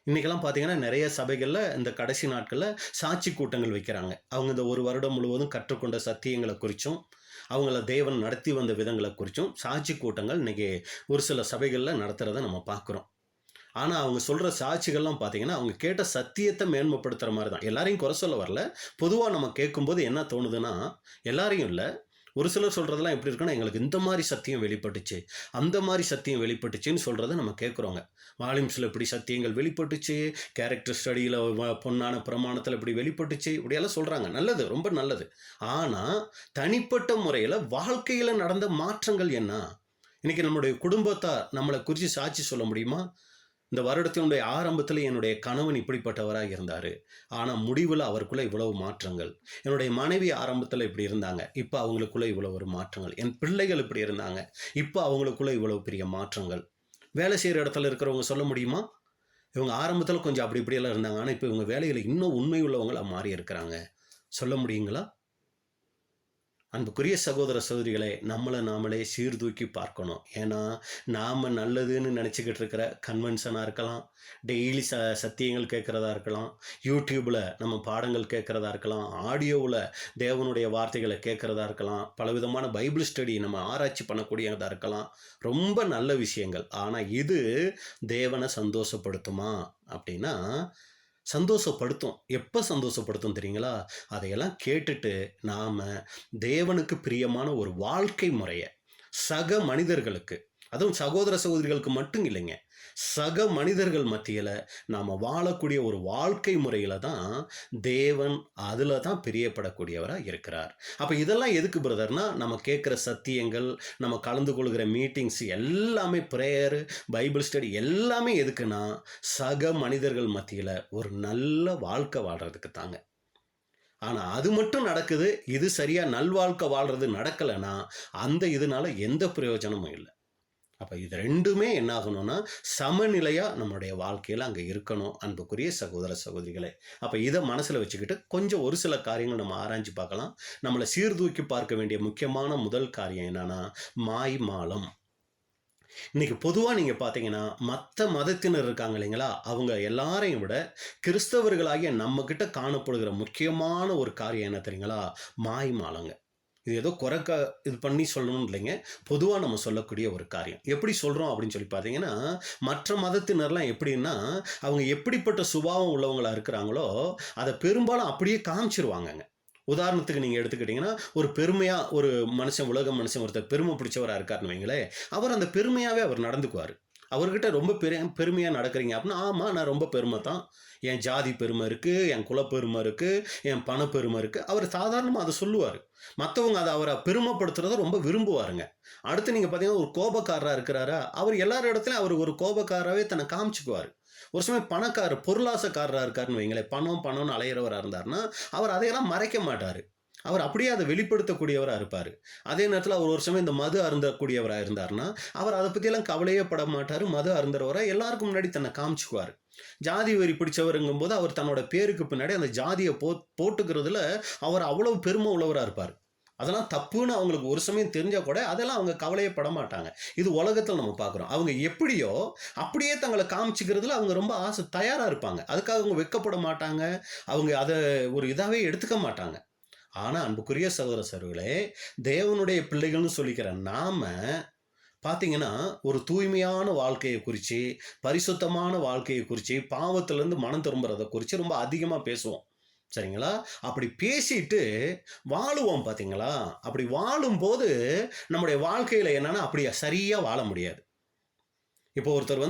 இன்றைக்கெல்லாம் பார்த்தீங்கன்னா நிறைய சபைகளில் இந்த கடைசி நாட்களில் சாட்சி கூட்டங்கள் வைக்கிறாங்க. அவங்க இந்த ஒரு வருடம் முழுவதும் கற்றுக்கொண்ட சத்தியங்களை குறித்தும் அவங்கள தேவன் நடத்தி வந்த விதங்களை குறித்தும் சாட்சி கூட்டங்கள் இன்றைக்கி ஒரு சில சபைகளில் நடத்துகிறத நம்ம பார்க்குறோம். ஆனால் அவங்க சொல்கிற சாட்சிகள்லாம் பார்த்தீங்கன்னா அவங்க கேட்ட சத்தியத்தை மேன்மைப்படுத்துகிற மாதிரி தான். எல்லாரையும் குறை சொல்ல வரல. பொதுவாக நம்ம கேட்கும்போது என்ன தோணுதுன்னா, எல்லாரையும் இல்லை, ஒரு சிலர் சொல்கிறதெல்லாம் எப்படி இருக்குன்னா, எங்களுக்கு இந்த மாதிரி சத்தியம் வெளிப்பட்டுச்சு, அந்த மாதிரி சத்தியம் வெளிப்பட்டுச்சுன்னு சொல்கிறத நம்ம கேட்குறோங்க. வால்யூம்ஸில் இப்படி சத்தியங்கள் வெளிப்பட்டுச்சு, கேரக்டர் ஸ்டடியில் பொன்னான பிரமாணத்தில் இப்படி வெளிப்பட்டுச்சு, இப்படியெல்லாம் சொல்கிறாங்க. நல்லது, ரொம்ப நல்லது. ஆனால் தனிப்பட்ட முறையில் வாழ்க்கையில் நடந்த மாற்றங்கள் என்ன? இன்றைக்கி நம்மளுடைய குடும்பத்தார் நம்மளை குறித்து சாட்சி சொல்ல முடியுமா? இந்த வருடத்தினுடைய ஆரம்பத்தில் என்னுடைய கணவன் இப்படிப்பட்டவராக இருந்தார், ஆனால் முடிவில் அவருக்குள்ளே இவ்வளவு மாற்றங்கள். என்னுடைய மனைவி ஆரம்பத்தில் இப்படி இருந்தாங்க, இப்போ அவங்களுக்குள்ளே இவ்வளோ ஒரு மாற்றங்கள். என் பிள்ளைகள் இப்படி இருந்தாங்க, இப்போ அவங்களுக்குள்ளே இவ்வளோ பெரிய மாற்றங்கள். வேலை செய்கிற இடத்துல இருக்கிறவங்க சொல்ல முடியுமா? இவங்க ஆரம்பத்தில் கொஞ்சம் அப்படி இப்படியெல்லாம் இருந்தாங்க, ஆனால் இப்போ இவங்க வேலையில் இன்னும் உண்மை உள்ளவங்களாக மாறி இருக்கிறாங்க. சொல்ல முடியுங்களா? அன்புக்குரிய சகோதர சகோதரிகளை, நம்மளை நாமளே சீர்தூக்கி பார்க்கணும். ஏன்னா நாம் நல்லதுன்னு நினச்சிக்கிட்டு இருக்கிற கன்வென்ஷனாக இருக்கலாம், டெய்லி சத்தியங்கள் கேட்குறதா இருக்கலாம், யூடியூப்பில் நம்ம பாடங்கள் கேட்குறதா இருக்கலாம், ஆடியோவில் தேவனுடைய வார்த்தைகளை கேட்குறதா இருக்கலாம், பலவிதமான பைபிள் ஸ்டடி நம்ம ஆராய்ச்சி பண்ணக்கூடியதாக இருக்கலாம். ரொம்ப நல்ல விஷயங்கள். ஆனால் இது தேவனை சந்தோஷப்படுத்துமா அப்படின்னா சந்தோஷப்படுத்தும். எப்போ சந்தோஷப்படுத்தும் தெரியுங்களா? அதையெல்லாம் கேட்டுட்டு நாம் தேவனுக்கு பிரியமான ஒரு வாழ்க்கை முறையை சக மனிதர்களுக்கு, அதுவும் சகோதர சகோதரிகளுக்கு மட்டும் இல்லைங்க, சக மனிதர்கள் மத்தியில் நாம் வாழக்கூடிய ஒரு வாழ்க்கை முறையில் தான் தேவன் அதில் தான் பிரியப்படக்கூடியவராக இருக்கிறார். அப்போ இதெல்லாம் எதுக்கு பிரதர்னா, நம்ம கேட்குற சத்தியங்கள், நம்ம கலந்து கொள்கிற மீட்டிங்ஸ் எல்லாமே, ப்ரேயரு, பைபிள் ஸ்டடி எல்லாமே எதுக்குன்னா சக மனிதர்கள் மத்தியில் ஒரு நல்ல வாழ்க்கை வாழ்கிறதுக்கு தாங்க. ஆனால் அது மட்டும் நடக்குது, இது சரியாக நல்வாழ்க்கை வாழ்கிறது நடக்கலைன்னா அந்த இதனால எந்த பிரயோஜனமும் இல்லை. அப்போ இது ரெண்டுமே என்ன ஆகணும்னா சமநிலையாக நம்மளுடைய வாழ்க்கையில் அங்கே இருக்கணும், அன்புக்குரிய சகோதர சகோதரிகளே. அப்போ இதை மனசில் வச்சுக்கிட்டு கொஞ்சம் ஒரு சில காரியங்கள் நம்ம ஆராய்ச்சி பார்க்கலாம். நம்மளை சீர்தூக்கி பார்க்க வேண்டிய முக்கியமான முதல் காரியம் என்னன்னா மாய்மாலம். இன்னைக்கு பொதுவாக நீங்கள் பார்த்தீங்கன்னா மற்ற மதத்தினர் இருக்காங்க இல்லைங்களா, அவங்க எல்லாரையும் விட கிறிஸ்தவர்களாகிய நம்மக்கிட்ட காணப்படுகிற முக்கியமான ஒரு காரியம் என்ன தெரியுங்களா? மாய்மாலங்க. இது ஏதோ குறைக்க இது பண்ணி சொல்லணும் இல்லைங்க, பொதுவாக நம்ம சொல்லக்கூடிய ஒரு காரியம். எப்படி சொல்கிறோம் அப்படின்னு சொல்லி பார்த்தீங்கன்னா, மற்ற மதத்தினர்லாம் எப்படின்னா அவங்க எப்படிப்பட்ட சுபாவம் உள்ளவங்களாக இருக்கிறாங்களோ அதை பெரும்பாலும் அப்படியே காமிச்சிருவாங்கங்க. உதாரணத்துக்கு நீங்கள் எடுத்துக்கிட்டிங்கன்னா, ஒரு பெருமையாக ஒரு மனுஷன், உலக மனுஷன் ஒருத்தர் பெருமை பிடிச்சவராக இருக்காருன்னு வைங்களேன், அவர் அந்த பெருமையாகவே அவர் நடந்துக்குவார். அவர்கிட்ட ரொம்ப பெருமையாக நடக்கிறீங்க அப்படின்னா, ஆமாம் நான் ரொம்ப பெருமை தான், என் ஜாதி பெருமை இருக்குது, என் குலப்பெருமை இருக்குது, என் பணப்பெருமை இருக்குது, அவர் சாதாரணமாக அதை சொல்லுவார். மற்றவங்க அதை அவரை பெருமைப்படுத்துறத ரொம்ப விரும்புவாருங்க. அடுத்து நீங்கள் பார்த்தீங்கன்னா ஒரு கோபக்காரராக இருக்கிறாரா, அவர் எல்லார் இடத்துலையும் அவர் ஒரு கோபக்காரராகவே தன்னை காமிச்சுக்குவார். ஒரு சமயம் பணக்காரர், பொருளாசக்காரராக இருக்காருன்னு வைங்களேன், பணம்னு அலையிறவராக இருந்தார்னா அவர் அதையெல்லாம் மறைக்க மாட்டார், அவர் அப்படியே அதை வெளிப்படுத்தக்கூடியவராக இருப்பார். அதே நேரத்தில் அவர் ஒரு சமயம் இந்த மது அருந்தக்கூடியவராக இருந்தார்னா அவர் அதை பற்றியெல்லாம் கவலையே பட மாட்டார், மது அருந்துறவராக எல்லாருக்கும் முன்னாடி தன்னை காமிச்சுக்குவார். ஜாதி வரி பிடிச்சவருங்கும் போது அவர் தன்னோட பேருக்கு பின்னாடி அந்த ஜாதியை போட்டுக்கிறதுல அவர் அவ்வளவு பெருமை உள்ளவராக இருப்பார். அதெல்லாம் தப்புன்னு அவங்களுக்கு ஒரு சமயம் தெரிஞ்சால் கூட அதெல்லாம் அவங்க கவலையே பட மாட்டாங்க. இது உலகத்தில் நம்ம பார்க்குறோம். அவங்க எப்படியோ அப்படியே தங்களை காமிச்சிக்கிறதுல அவங்க ரொம்ப தயாராக இருப்பாங்க. அதுக்காக அவங்க வெட்கப்பட மாட்டாங்க, அவங்க அதை ஒரு இதாகவே எடுத்துக்க மாட்டாங்க. ஆனால் அன்புக்குரிய சகோதர சகோதரிகளே, தேவனுடைய பிள்ளைகள்னு சொல்லிக்கிற நாம பார்த்தீங்கன்னா ஒரு தூய்மையான வாழ்க்கையை குறித்து, பரிசுத்தமான வாழ்க்கையை குறித்து, பாவத்திலேருந்து மனம் திரும்புறதை குறித்து ரொம்ப அதிகமாக பேசுவோம், சரிங்களா? அப்படி பேசிட்டு வாழுவோம் பார்த்தீங்களா? அப்படி வாழும்போது நம்முடைய வாழ்க்கையில் என்னன்னா அப்படி சரியாக வாழ முடியாது. இப்போ ஒருத்தர்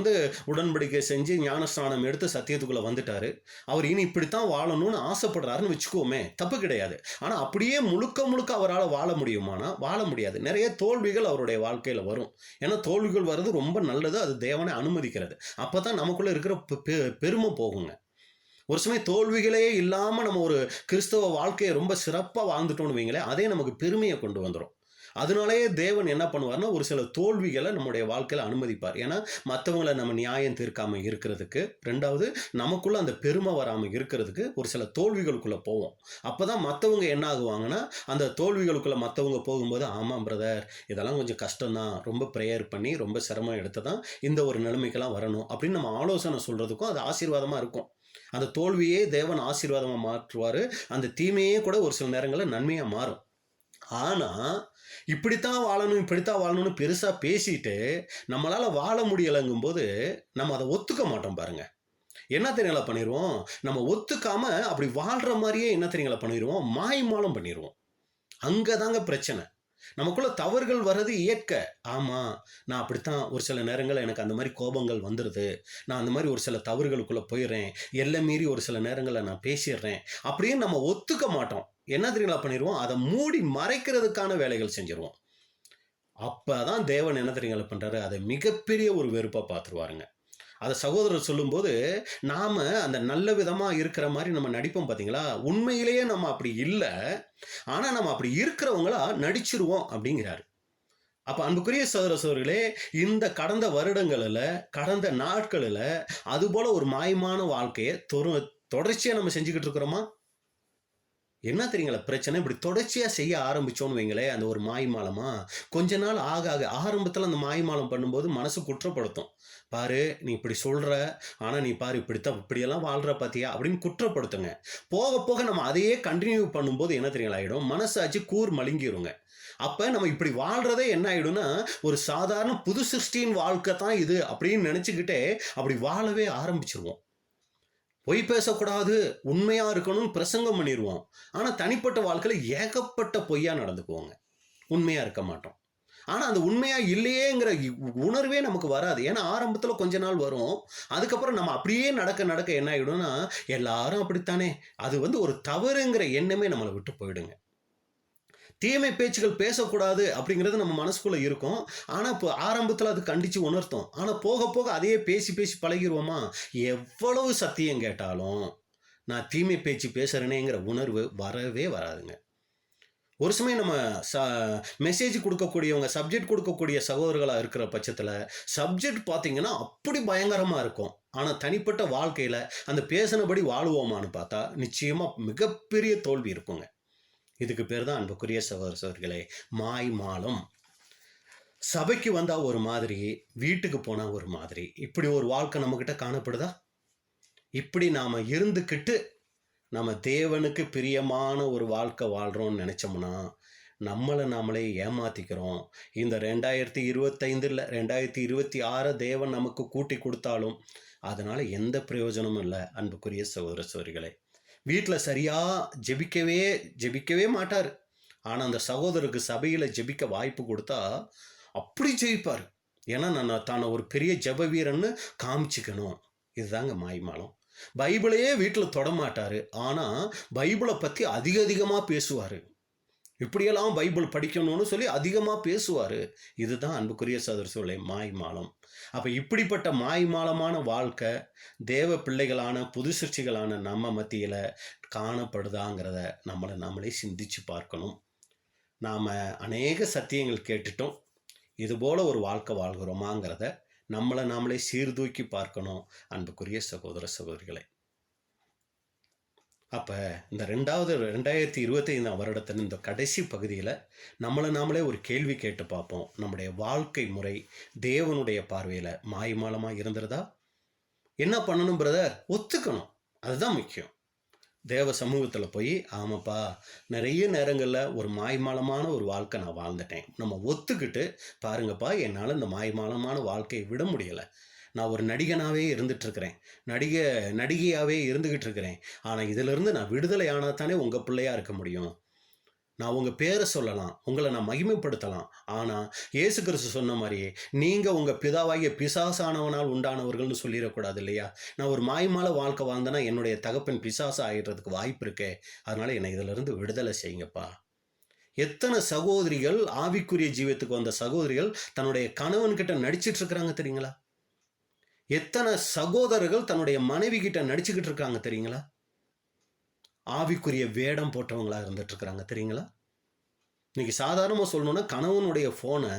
உடன்படிக்கை செஞ்சு ஞானஸ்நானம் எடுத்து சத்தியத்துக்குள்ளே வந்துட்டார், அவர் இனி இப்படித்தான் வாழணும்னு ஆசைப்படுறாருன்னு வச்சுக்கோமே, தப்பு கிடையாது. ஆனால் அப்படியே முழுக்க அவரால் வாழ முடியுமானா வாழ முடியாது. நிறைய தோல்விகள் அவருடைய வாழ்க்கையில் வரும். ஏன்னா தோல்விகள் வர்றது ரொம்ப நல்லது, அது தேவனை அனுமதிக்கிறது. அப்போ தான் நமக்குள்ளே இருக்கிற பெருமை போகுங்க. ஒரு சமயம் தோல்விகளே இல்லாமல் நம்ம ஒரு கிறிஸ்தவ வாழ்க்கையை ரொம்ப சிறப்பாக வாழ்ந்துட்டோம்னு வைங்களேன், அதே நமக்கு பெருமையை கொண்டு வந்துடும். அதனாலேயே தேவன் என்ன பண்ணுவார்னா ஒரு சில தோல்விகளை நம்முடைய வாழ்க்கையில் அனுமதிப்பார். ஏன்னா மற்றவங்களை நம்ம நியாயம் தீர்க்காமல் இருக்கிறதுக்கு, ரெண்டாவது நமக்குள்ளே அந்த பெருமை வராமல் இருக்கிறதுக்கு ஒரு சில தோல்விகளுக்குள்ளே போவோம். அப்போ தான் மற்றவங்க என்ன ஆகுவாங்கன்னா அந்த தோல்விகளுக்குள்ளே மற்றவங்க போகும்போது, ஆமாம் பிரதர் இதெல்லாம் கொஞ்சம் கஷ்டம்தான், ரொம்ப ப்ரேயர் பண்ணி ரொம்ப சிரமம் எடுத்து தான் இந்த ஒரு நிலைமைக்கெல்லாம் வரணும் அப்படின்னு நம்ம ஆலோசனை சொல்கிறதுக்கும் அது ஆசீர்வாதமாக இருக்கும். அந்த தோல்வியே தேவன் ஆசீர்வாதமாக மாற்றுவார், அந்த தீமையே கூட ஒரு சில நேரங்களில் நன்மையாக மாறும். ஆனால் இப்படித்தான் வாழணும்னு பெருசாக பேசிட்டு நம்மளால் வாழ முடியலைங்கும் போது நம்ம அதை ஒத்துக்க மாட்டோம் பாருங்க. என்ன தெரியுங்களா பண்ணிடுவோம், நம்ம ஒத்துக்காம அப்படி வாழ்கிற மாதிரியே என்ன தெரியுங்களா பண்ணிடுவோம், மாய்மாலம் பண்ணிடுவோம். அங்கே தாங்க பிரச்சனை. நமக்குள்ள தவறுகள் வர்றது இயற்கை. ஆமாம், நான் அப்படித்தான் ஒரு சில நேரங்கள் எனக்கு அந்த மாதிரி கோபங்கள் வந்துடுது, நான் அந்த மாதிரி ஒரு சில தவறுகளுக்குள்ளே போயிடுறேன், எல்லை மீறி ஒரு சில நேரங்களில் நான் பேசிடுறேன் அப்படின்னு நம்ம ஒத்துக்க மாட்டோம். என்ன தெரியுங்களா பண்ணிடுவோம், அதை மூடி மறைக்கிறதுக்கான வேலைகள் செஞ்சிருவோம். அப்பதான் தேவன் என்ன தெரியுங்களா பண்றாரு, அதை மிகப்பெரிய ஒரு வெறுப்பா பார்த்துருவாருங்க. அதை சகோதரர் சொல்லும்போது நாம அந்த நல்ல விதமா இருக்கிற மாதிரி நம்ம நடிப்போம் பார்த்தீங்களா, உண்மையிலேயே நம்ம அப்படி இல்லை, ஆனா நம்ம அப்படி இருக்கிறவங்களா நடிச்சிருவோம் அப்படிங்கிறாரு. அப்ப அன்புக்குரிய சகோதர சகோதரிகளே, இந்த கடந்த வருடங்களில் கடந்த நாட்களில் அது போல ஒரு மாயமான வாழ்க்கையை தொடர்ச்சியா நம்ம செஞ்சுக்கிட்டு இருக்கிறோமா? என்ன தெரியுங்களா பிரச்சனை, இப்படி தொடர்ச்சியாக செய்ய ஆரம்பித்தோன்னு வைங்களே, அந்த ஒரு மாய்மாலமா கொஞ்ச நாள் ஆக ஆக ஆரம்பத்தில் அந்த மாய்மாலம் பண்ணும்போது மனசு குற்றப்படுத்தும். பாரு நீ இப்படி சொல்கிற, ஆனால் நீ பாரு இப்படியெல்லாம் வாழ்கிற பார்த்தியா அப்படின்னு குற்றப்படுத்துங்க. போக போக நம்ம அதையே கண்டினியூ பண்ணும்போது என்ன தெரியுங்களா ஆகிடும், மனசாச்சு கூர் மழுங்கிருங்க. அப்போ நம்ம இப்படி வாழ்கிறதே என்ன ஆகிடும்னா, ஒரு சாதாரண புது சிருஷ்டியின் வாழ்க்கை தான் இது அப்படின்னு நினச்சிக்கிட்டே அப்படி வாழவே ஆரம்பிச்சிருவோம். பொய் பேசக்கூடாது, உண்மையா இருக்கணும்னு பிரசங்கம் பண்ணிடுவோம். ஆனால் தனிப்பட்ட வாழ்க்கையில் ஏகப்பட்ட பொய்யா நடந்துக்குவோங்க, உண்மையா இருக்க மாட்டோம். ஆனால் அந்த உண்மையா இல்லையேங்கிற உணர்வே நமக்கு வராது. ஏன்னா ஆரம்பத்தில் கொஞ்ச நாள் வரும், அதுக்கப்புறம் நம்ம அப்படியே நடக்க நடக்க என்ன ஆகிடும்னா, எல்லாரும் அப்படித்தானே, அது ஒரு தவறுங்கிற எண்ணமே நம்மளை விட்டு போயிடுங்க. தீமை பேச்சுகள் பேசக்கூடாது அப்படிங்கிறது நம்ம மனசுக்குள்ள இருக்கும். ஆனால் இப்போ ஆரம்பத்தில் அது கண்டித்து உணர்த்தும். ஆனால் போக போக அதையே பேசி பேசி பழகிடுவோமா, எவ்வளவு சத்தியம் கேட்டாலும் நான் தீமை பேச்சு பேசுகிறேனேங்கிற உணர்வு வரவே வராதுங்க. ஒரு சமயம் நம்ம மெசேஜ் கொடுக்கக்கூடியவங்க, சப்ஜெக்ட் கொடுக்கக்கூடிய சகோதரர்களாக இருக்கிற பட்சத்தில் சப்ஜெக்ட் பார்த்தீங்கன்னா அப்படி பயங்கரமாக இருக்கும். ஆனால் தனிப்பட்ட வாழ்க்கையில் அந்த பேசினபடி வாழுவோமான்னு பார்த்தா நிச்சயமாக மிகப்பெரிய தோல்வி இருக்குங்க. இதுக்கு பேர் தான் அன்புக்குரிய சகோதர சகோதரிகளே மாய்மாலம். சபைக்கு வந்தால் ஒரு மாதிரி, வீட்டுக்கு போனால் ஒரு மாதிரி. இப்படி ஒரு வாழ்க்கை நம்மக்கிட்ட காணப்படுதா? இப்படி நாம் இருந்துக்கிட்டு நம்ம தேவனுக்கு பிரியமான ஒரு வாழ்க்கை வாழ்கிறோம்னு நினச்சோம்னா நம்மளை நாமளே ஏமாற்றிக்கிறோம். இந்த 2025 2026 தேவன் நமக்கு கூட்டி கொடுத்தாலும் அதனால் எந்த பிரயோஜனமும் இல்லை அன்புக்குரிய சகோதர சகோதரிகளே. வீட்டில் சரியாக ஜெபிக்கவே மாட்டார். ஆனால் அந்த சகோதரருக்கு சபையில் ஜெபிக்க வாய்ப்பு கொடுத்தா அப்படி ஜெயிப்பார். ஏன்னா நான் தானே ஒரு பெரிய ஜெப வீரன்னு காமிச்சிக்கணும். இதுதாங்க மாய்மாலம். பைபிளையே வீட்டில் தொடமாட்டார், ஆனால் பைபிளை பற்றி அதிகமாக பேசுவார். இப்படியெல்லாம் பைபிள் படிக்கணும்னு சொல்லி அதிகமாக பேசுவார். இதுதான் அன்புக்குரிய சகோதரர்களே மாய்மாலம். அப்போ இப்படிப்பட்ட மாய்மாலமான வாழ்க்கை தேவ பிள்ளைகளான புது சிருஷ்டிகளான நம்ம மத்தியில் காணப்படுதாங்கிறத நாமளே சிந்திச்சு பார்க்கணும். நாம் அநேக சத்தியங்கள் கேட்டுட்டோம், இதுபோல் ஒரு வாழ்க்கை வாழ்கிறோமாங்கிறத நாமளே சீர்தூக்கி பார்க்கணும் அன்புக்குரிய சகோதர சகோதரிகளை. அப்போ இந்த 2025 வருடத்தின் இந்த கடைசி பகுதியில் நாமளே ஒரு கேள்வி கேட்டு பார்ப்போம். நம்முடைய வாழ்க்கை முறை தேவனுடைய பார்வையில் மாய்மாலமாக இருந்துருதா? என்ன பண்ணணும் பிரதர்? ஒத்துக்கணும், அதுதான் முக்கியம். தேவ சமூகத்தில் போய் ஆமாப்பா நிறைய நேரங்களில் ஒரு மாய்மாலமான ஒரு வாழ்க்கை நான் வாழ்ந்துட்டேன், நம்ம ஒத்துக்கிட்டு பாருங்கப்பா என்னால் இந்த மாய்மாலமான வாழ்க்கையை விட முடியலை, நான் ஒரு நடிகனாகவே இருந்துகிட்ருக்கிறேன், நடிகையாகவே இருந்துக்கிட்டு இருக்கிறேன், ஆனால் இதிலிருந்து நான் விடுதலை ஆனால் தானே உங்கள் பிள்ளையாக இருக்க முடியும். நான் உங்கள் பேரை சொல்லலாம், உங்களை நான் மகிமைப்படுத்தலாம், ஆனால் இயேசு கிறிஸ்து சொன்ன மாதிரியே நீங்கள் உங்கள் பிதாவாகிய பிசாசானவனால் உண்டானவர்கள்னு சொல்லிடக்கூடாது இல்லையா? நான் ஒரு மாய்மால வாழ்க்கை வாழ்ந்தேன்னா என்னுடைய தகப்பன் பிசாசு ஆகிடுறதுக்கு வாய்ப்பு இருக்கே, அதனால் என்னை இதிலிருந்து விடுதலை செய்யுங்கப்பா. எத்தனை சகோதரிகள் ஆவிக்குரிய ஜீவத்துக்கு வந்த சகோதரிகள் தன்னுடைய கணவன்கிட்ட நடிச்சிட்டு இருக்கிறாங்க தெரியுங்களா? எத்தனை சகோதரர்கள் தன்னுடைய மனைவி கிட்ட நடிச்சுக்கிட்டு இருக்காங்க தெரியுங்களா? ஆவிக்குரிய வேடம் போட்டவங்களா இருந்துட்டு இருக்கிறாங்க தெரியுங்களா? இன்னைக்கு சாதாரணமாக சொல்லணும்னா கணவனுடைய ஃபோனை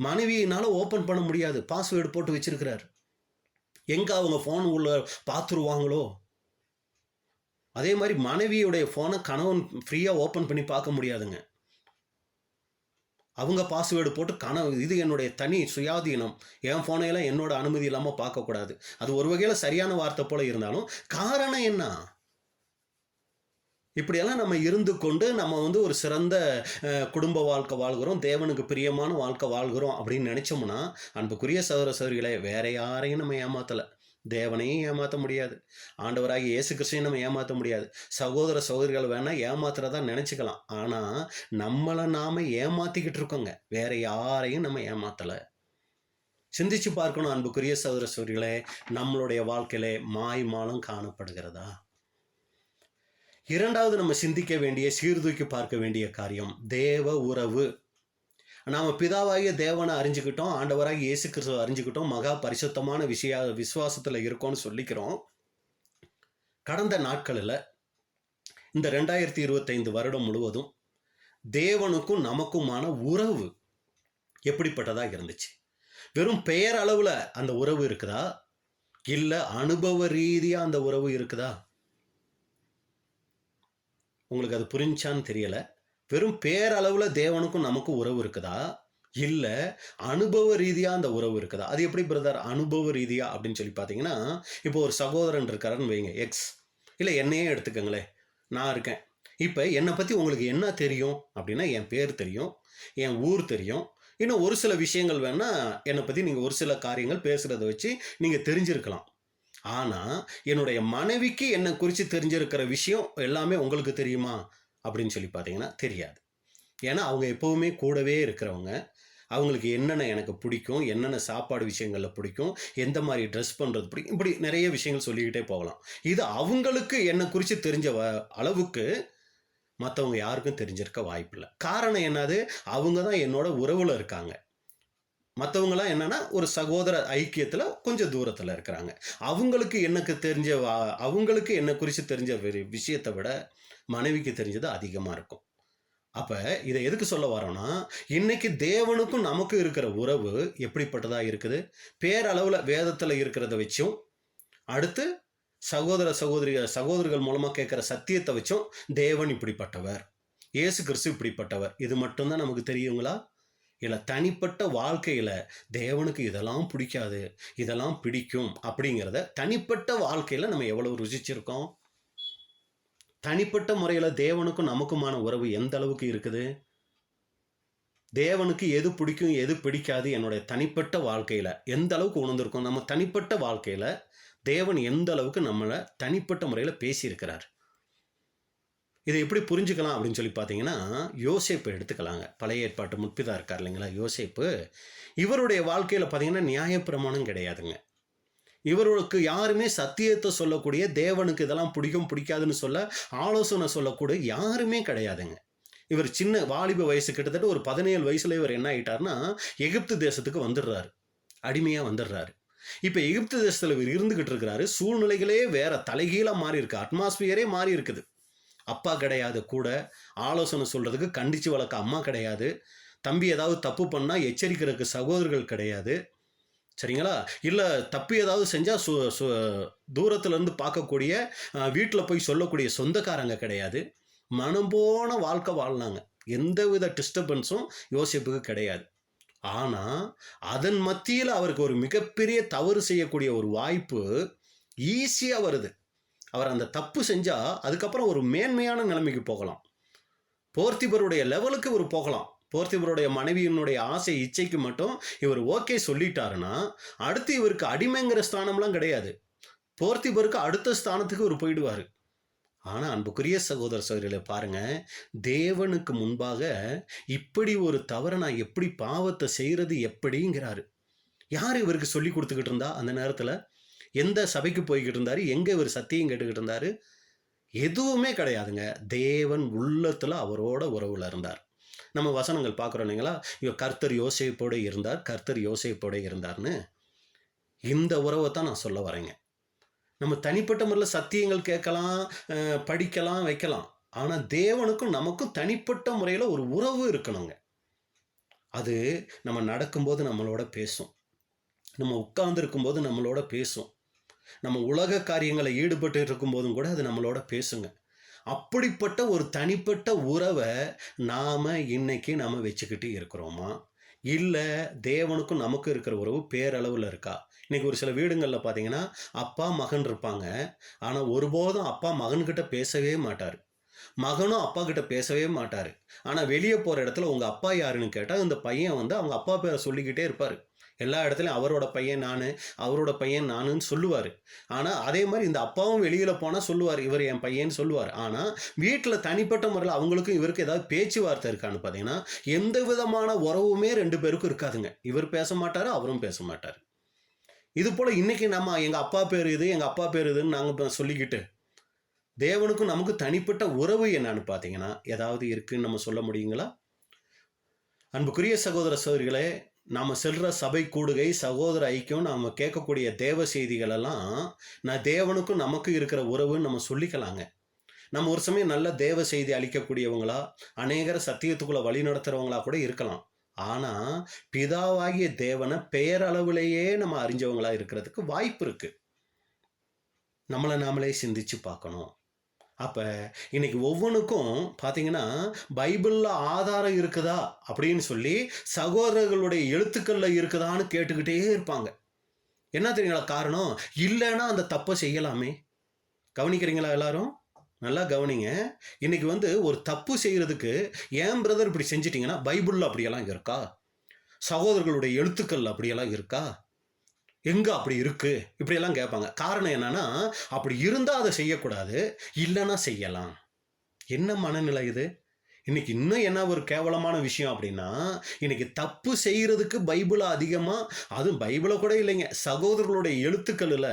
மனைவியினால ஓப்பன் பண்ண முடியாது, பாஸ்வேர்டு போட்டு வச்சிருக்கிறார். எங்க அவங்க ஃபோன் உள்ள பார்த்துருவாங்களோ, அதே மாதிரி மனைவியுடைய ஃபோனை கணவன் ஃப்ரீயாக ஓப்பன் பண்ணி பார்க்க முடியாதுங்க. அவங்க பாஸ்வேர்டு போட்டு இது என்னுடைய தனி சுயாதீனம், என் ஃபோனையெல்லாம் என்னோட அனுமதி இல்லாமல் பார்க்கக்கூடாது. அது ஒரு வகையில் சரியான வார்த்தை போல இருந்தாலும் காரணம் என்ன? இப்படியெல்லாம் நம்ம இருந்து கொண்டு நம்ம வந்து ஒரு சிறந்த குடும்ப வாழ்க்கை வாழ்கிறோம், தேவனுக்கு பிரியமான வாழ்க்கை வாழ்கிறோம் அப்படின்னு நினைச்சோம்னா, அன்புக்குரிய சகோதர சகோதரிகளே, வேற யாரையும் நம்ம ஏமாத்தலை. தேவனையும் ஏமாற்ற முடியாது, ஆண்டவராகிய இயேசு கிறிஸ்துவையும் நம்ம ஏமாற்ற முடியாது. சகோதர சகோதரிகள் வேணா ஏமாத்துறதா நினைச்சுக்கலாம், ஆனா நம்மளை நாம ஏமாத்திக்கிட்டு இருக்கோங்க. வேற யாரையும் நம்ம ஏமாத்தலை. சிந்திச்சு பார்க்கணும் அன்புக்குரிய சகோதர சகோதரிகளே, நம்மளுடைய வாழ்க்கையிலே மாய்மாலம் காணப்படுகிறதா? இரண்டாவது நம்ம சிந்திக்க வேண்டிய, சீர்தூக்கி பார்க்க வேண்டிய காரியம் தேவ உறவு. நாம பிதாவாகிய தேவனை அறிஞ்சுக்கிட்டோம், ஆண்டவராகிய இயேசு கிறிஸ்துவை அறிஞ்சுக்கிட்டோம், மகா பரிசுத்தமான விசுவாசத்துல இருக்கோம்னு சொல்லிக்கிறோம். கடந்த நாட்களில் இந்த 2025 வருடம் முழுவதும் தேவனுக்கும் நமக்குமான உறவு எப்படிப்பட்டதாக இருந்துச்சு? வெறும் பெயர் அளவுல அந்த உறவு இருக்குதா, இல்ல அனுபவ ரீதியா அந்த உறவு இருக்குதா? உங்களுக்கு அது புரிஞ்சான்னு தெரியல. வெறும் பேரளவுல தேவனுக்கும் நமக்கும் உறவு இருக்குதா, இல்ல அனுபவ ரீதியா அந்த உறவு இருக்குதா? அது எப்படி பிரதர் அனுபவ ரீதியா அப்படின்னு சொல்லி பார்த்தீங்கன்னா, இப்போ ஒரு சகோதரன் இருக்காருன்னு வைங்க, எக்ஸ், இல்லை என்னையே எடுத்துக்கங்களேன், நான் இருக்கேன். இப்போ என்னை பற்றி உங்களுக்கு என்ன தெரியும் அப்படின்னா, என் பேர் தெரியும், என் ஊர் தெரியும், இன்னும் ஒரு சில விஷயங்கள் வேணா என்னை பற்றி நீங்கள் ஒரு சில காரியங்கள் பேசுகிறத வச்சு நீங்கள் தெரிஞ்சிருக்கலாம். ஆனால் என்னுடைய மனைவிக்கு என்னை குறித்து தெரிஞ்சிருக்கிற விஷயம் எல்லாமே உங்களுக்கு தெரியுமா அப்படின்னு சொல்லி பார்த்தீங்கன்னா தெரியாது. ஏன்னா அவங்க எப்போவுமே கூடவே இருக்கிறவங்க. அவங்களுக்கு என்னென்ன எனக்கு பிடிக்கும், என்னென்ன சாப்பாடு விஷயங்களில் பிடிக்கும், எந்த மாதிரி ட்ரெஸ் பண்ணுறது பிடிக்கும், இப்படி நிறைய விஷயங்கள் சொல்லிக்கிட்டே போகலாம். இது அவங்களுக்கு என்னை குறித்து தெரிஞ்ச அளவுக்கு மற்றவங்க யாருக்கும் தெரிஞ்சிருக்க வாய்ப்பில்லை. காரணம் என்னது? அவங்க தான் என்னோட உறவில் இருக்காங்க. மற்றவங்களாம் என்னன்னா ஒரு சகோதர ஐக்கியத்தில் கொஞ்சம் தூரத்தில் இருக்கிறாங்க. அவங்களுக்கு அவங்களுக்கு என்ன குறித்து தெரிஞ்ச விஷயத்தை விட மனைவிக்கு தெரிஞ்சது அதிகமாக இருக்கும். அப்போ இதை எதுக்கு சொல்ல வரோன்னா, இன்னைக்கு தேவனுக்கும் நமக்கும் இருக்கிற உறவு எப்படிப்பட்டதா இருக்குது? பேரளவில் வேதத்தில் இருக்கிறத வச்சும், அடுத்து சகோதரிகள் மூலமாக கேட்குற சத்தியத்தை வச்சும் தேவன் இப்படிப்பட்டவர், இயேசு கிறிஸ்து இப்படிப்பட்டவர், இது மட்டும்தான் நமக்கு தெரியுங்களா? இல்லை தனிப்பட்ட வாழ்க்கையில் தேவனுக்கு இதெல்லாம் பிடிக்காது, இதெல்லாம் பிடிக்கும் அப்படிங்கிறத தனிப்பட்ட வாழ்க்கையில் நம்ம எவ்வளவு ருசிச்சிருக்கோம்? தனிப்பட்ட முறையில் தேவனுக்கும் நமக்குமான உறவு எந்த அளவுக்கு இருக்குது? தேவனுக்கு எது பிடிக்கும் எது பிடிக்காது என்னுடைய தனிப்பட்ட வாழ்க்கையில் எந்த அளவுக்கு உணர்ந்திருக்கோம்? நம்ம தனிப்பட்ட வாழ்க்கையில் தேவன் எந்த அளவுக்கு நம்மளை தனிப்பட்ட முறையில் பேசியிருக்கிறார்? இதை எப்படி புரிஞ்சுக்கலாம் அப்படின்னு சொல்லி பார்த்தீங்கன்னா, யோசேப்பு எடுத்துக்கலாங்க. பழைய ஏற்பாட்டு முற்பிதா இருக்கார் இல்லைங்களா, யோசேப்பு. இவருடைய வாழ்க்கையில் பார்த்தீங்கன்னா நியாயப்பிரமாணம் கிடையாதுங்க. இவர்களுக்கு யாருமே சத்தியத்தை சொல்லக்கூடிய, தேவனுக்கு இதெல்லாம் பிடிக்கும் பிடிக்காதுன்னு சொல்ல ஆலோசனை சொல்லக்கூடிய யாருமே கிடையாதுங்க. இவர் சின்ன வாலிப வயசு, கிட்டத்தட்ட ஒரு 17 வயசுல இவர் என்ன ஆயிட்டார்னா, எகிப்து தேசத்துக்கு வந்துடுறாரு, அடிமையாக வந்துடுறாரு. இப்போ எகிப்து தேசத்தில் இவர் இருந்துகிட்டு இருக்கிறாரு. சூழ்நிலைகளே வேற தலைகீழாக மாறி இருக்கு, அட்மாஸ்பியரே மாறி இருக்குது. அப்பா கிடையாது, கூட ஆலோசனை சொல்றதுக்கு கண்டிச்சு வளர்க்க அம்மா கிடையாது, தம்பி ஏதாவது தப்பு பண்ணா எச்சரிக்கிறதுக்கு சகோதரர்கள் கிடையாது, சரிங்களா? இல்லை தப்பி ஏதாவது செஞ்சால் தூரத்துலேருந்து பார்க்கக்கூடிய, வீட்டில் போய் சொல்லக்கூடிய சொந்தக்காரங்க கிடையாது. மனம் போன வாழ்க்கை வாழ்னாங்க. எந்தவித டிஸ்டர்பன்ஸும் யோசேப்புக்கு கிடையாது. ஆனால் அதன் மத்தியில் அவருக்கு ஒரு மிகப்பெரிய தவறு செய்யக்கூடிய ஒரு வாய்ப்பு ஈஸியாக வருது. அவர் அந்த தப்பு செஞ்சால் அதுக்கப்புறம் ஒரு மேன்மையான நிலைமைக்கு போகலாம், போர்த்திபருடைய லெவலுக்கு இவர் போகலாம். போர்த்திபருடைய மனைவியினுடைய ஆசை இச்சைக்கு மட்டும் இவர் ஓகே சொல்லிட்டாருன்னா, அடுத்து இவருக்கு அடிமைங்கிற ஸ்தானம்லாம் கிடையாது, போர்த்திபருக்கு அடுத்த ஸ்தானத்துக்கு இவர் போயிடுவார். ஆனால் அன்புக்குரிய சகோதர சகோதரிகளை பாருங்க, தேவனுக்கு முன்பாக இப்படி ஒரு தவறை நான் எப்படி பாவத்தை செய்கிறது எப்படிங்கிறாரு. யார் இவருக்கு சொல்லி கொடுத்துக்கிட்டு இருந்தா? அந்த நேரத்தில் எந்த சபைக்கு போய்கிட்டு இருந்தாரு? எங்கே இவர் சத்தியம் கேட்டுக்கிட்டு இருந்தாரு? எதுவுமே கிடையாதுங்க. தேவன் உள்ளத்தில் அவரோட உறவுல இருந்தார். நம்ம வசனங்கள் பார்க்குறோம் இல்லைங்களா, இவர் கர்த்தர் யோசேப்போடு இருந்தார், கர்த்தர் யோசேப்போடு இருந்தார்னு. இந்த உறவை தான் நான் சொல்ல வரேங்க. நம்ம தனிப்பட்ட முறையில் சத்தியங்கள் கேட்கலாம், படிக்கலாம், வைக்கலாம். ஆனால் தேவனுக்கும் நமக்கும் தனிப்பட்ட முறையில் ஒரு உறவு இருக்கணுங்க. அது நம்ம நடக்கும்போது நம்மளோட பேசும், நம்ம உட்கார்ந்து இருக்கும்போது நம்மளோட பேசும், நம்ம உலக காரியங்களை ஈடுபட்டு இருக்கும்போதும் கூட அது நம்மளோட பேசுங்க. அப்படிப்பட்ட ஒரு தனிப்பட்ட உறவை நாம் இன்னைக்கு நம்ம வச்சுக்கிட்டு இருக்கிறோமா? இல்லை தேவனுக்கும் நமக்கு இருக்கிற உறவு பேரளவில் இருக்கா? இன்னைக்கு ஒரு சில வீடுங்களில் பார்த்தீங்கன்னா அப்பா மகன் இருப்பாங்க, ஆனால் ஒருபோதும் அப்பா மகன்கிட்ட பேசவே மாட்டார். மகனும் அப்பா கிட்ட பேசவே மாட்டார். ஆனால் வெளியே போகிற இடத்துல உங்கள் அப்பா யாருன்னு கேட்டால் இந்த பையன் வந்து அவங்க அப்பா பேரை சொல்லிக்கிட்டே இருப்பார். எல்லா இடத்துலையும் அவரோட பையன் நான், அவரோட பையன் நானுன்னு சொல்லுவார். ஆனால் அதே மாதிரி இந்த அப்பாவும் வெளியில் போனால் சொல்லுவார், இவர் என் பையன்னு சொல்லுவார். ஆனால் வீட்டில் தனிப்பட்ட முறையில் அவங்களுக்கும் இவருக்கு ஏதாவது பேச்சுவார்த்தை இருக்கான்னு பார்த்தீங்கன்னா எந்த விதமான உறவுமே 2 பேருக்கும் இருக்காதுங்க. இவர் பேச மாட்டார், அவரும் பேச மாட்டார். இது போல் இன்னைக்கு நம்ம எங்கள் அப்பா பேர் இது, எங்கள் அப்பா பேர் இதுன்னு நாங்கள் சொல்லிக்கிட்டு தேவனுக்கும் நமக்கு தனிப்பட்ட உறவு என்னன்னு பார்த்தீங்கன்னா ஏதாவது இருக்குன்னு நம்ம சொல்ல முடியுங்களா? அன்புக்குரிய சகோதர சகோதரிகளே, நாம் செல்ற சபை கூடுகை, சகோதர ஐக்கியம், நாம் கேட்கக்கூடிய தேவ செய்திகள் எல்லாம் நான் தேவனுக்கும் நமக்கு இருக்கிற உறவுன்னு நம்ம சொல்லிக்கலாங்க. நம்ம ஒரு சமயம் நல்ல தேவ செய்தி அளிக்கக்கூடியவங்களா, அநேகர சத்தியத்துக்குள்ள வழி நடத்துறவங்களா கூட இருக்கலாம். ஆனால் பிதாவாகிய தேவனை பெயரளவிலேயே நம்ம அறிஞ்சவங்களா இருக்கிறதுக்கு வாய்ப்பு இருக்கு. நம்மளை நாமளே சிந்திச்சு பார்க்கணும். அப்போ இன்னைக்கு ஒவ்வொன்றுக்கும் பார்த்தீங்கன்னா பைபிளில் ஆதாரம் இருக்குதா அப்படின்னு சொல்லி சகோதரர்களுடைய எழுத்துக்களில் இருக்குதான்னு கேட்டுக்கிட்டே இருப்பாங்க. என்ன தெரியுங்களா காரணம்? இல்லைன்னா அந்த தப்பை செய்யலாமே. கவனிக்கிறீங்களா எல்லாரும்? நல்லா கவனிங்க. இன்னைக்கு வந்து ஒரு தப்பு செய்யறதுக்கு ஏன் பிரதர் இப்படி செஞ்சிட்டிங்கன்னா பைபிளில் அப்படியெல்லாம் இருக்கா? சகோதரர்களுடைய எழுத்துக்கள் அப்படியெல்லாம் இருக்கா? எங்கே அப்படி இருக்கு? இப்படியெல்லாம் கேட்பாங்க. காரணம் என்னன்னா அப்படி இருந்தால் அதை செய்யக்கூடாது, இல்லைன்னா செய்யலாம். என்ன மனநிலை இது? இன்னைக்கு இன்னும் என்ன ஒரு கேவலமான விஷயம் அப்படின்னா இன்னைக்கு தப்பு செய்யறதுக்கு பைபிளை அதிகமாக, அதுவும் பைபிளை கூட இல்லைங்க, சகோதரர்களுடைய எழுத்துக்களில்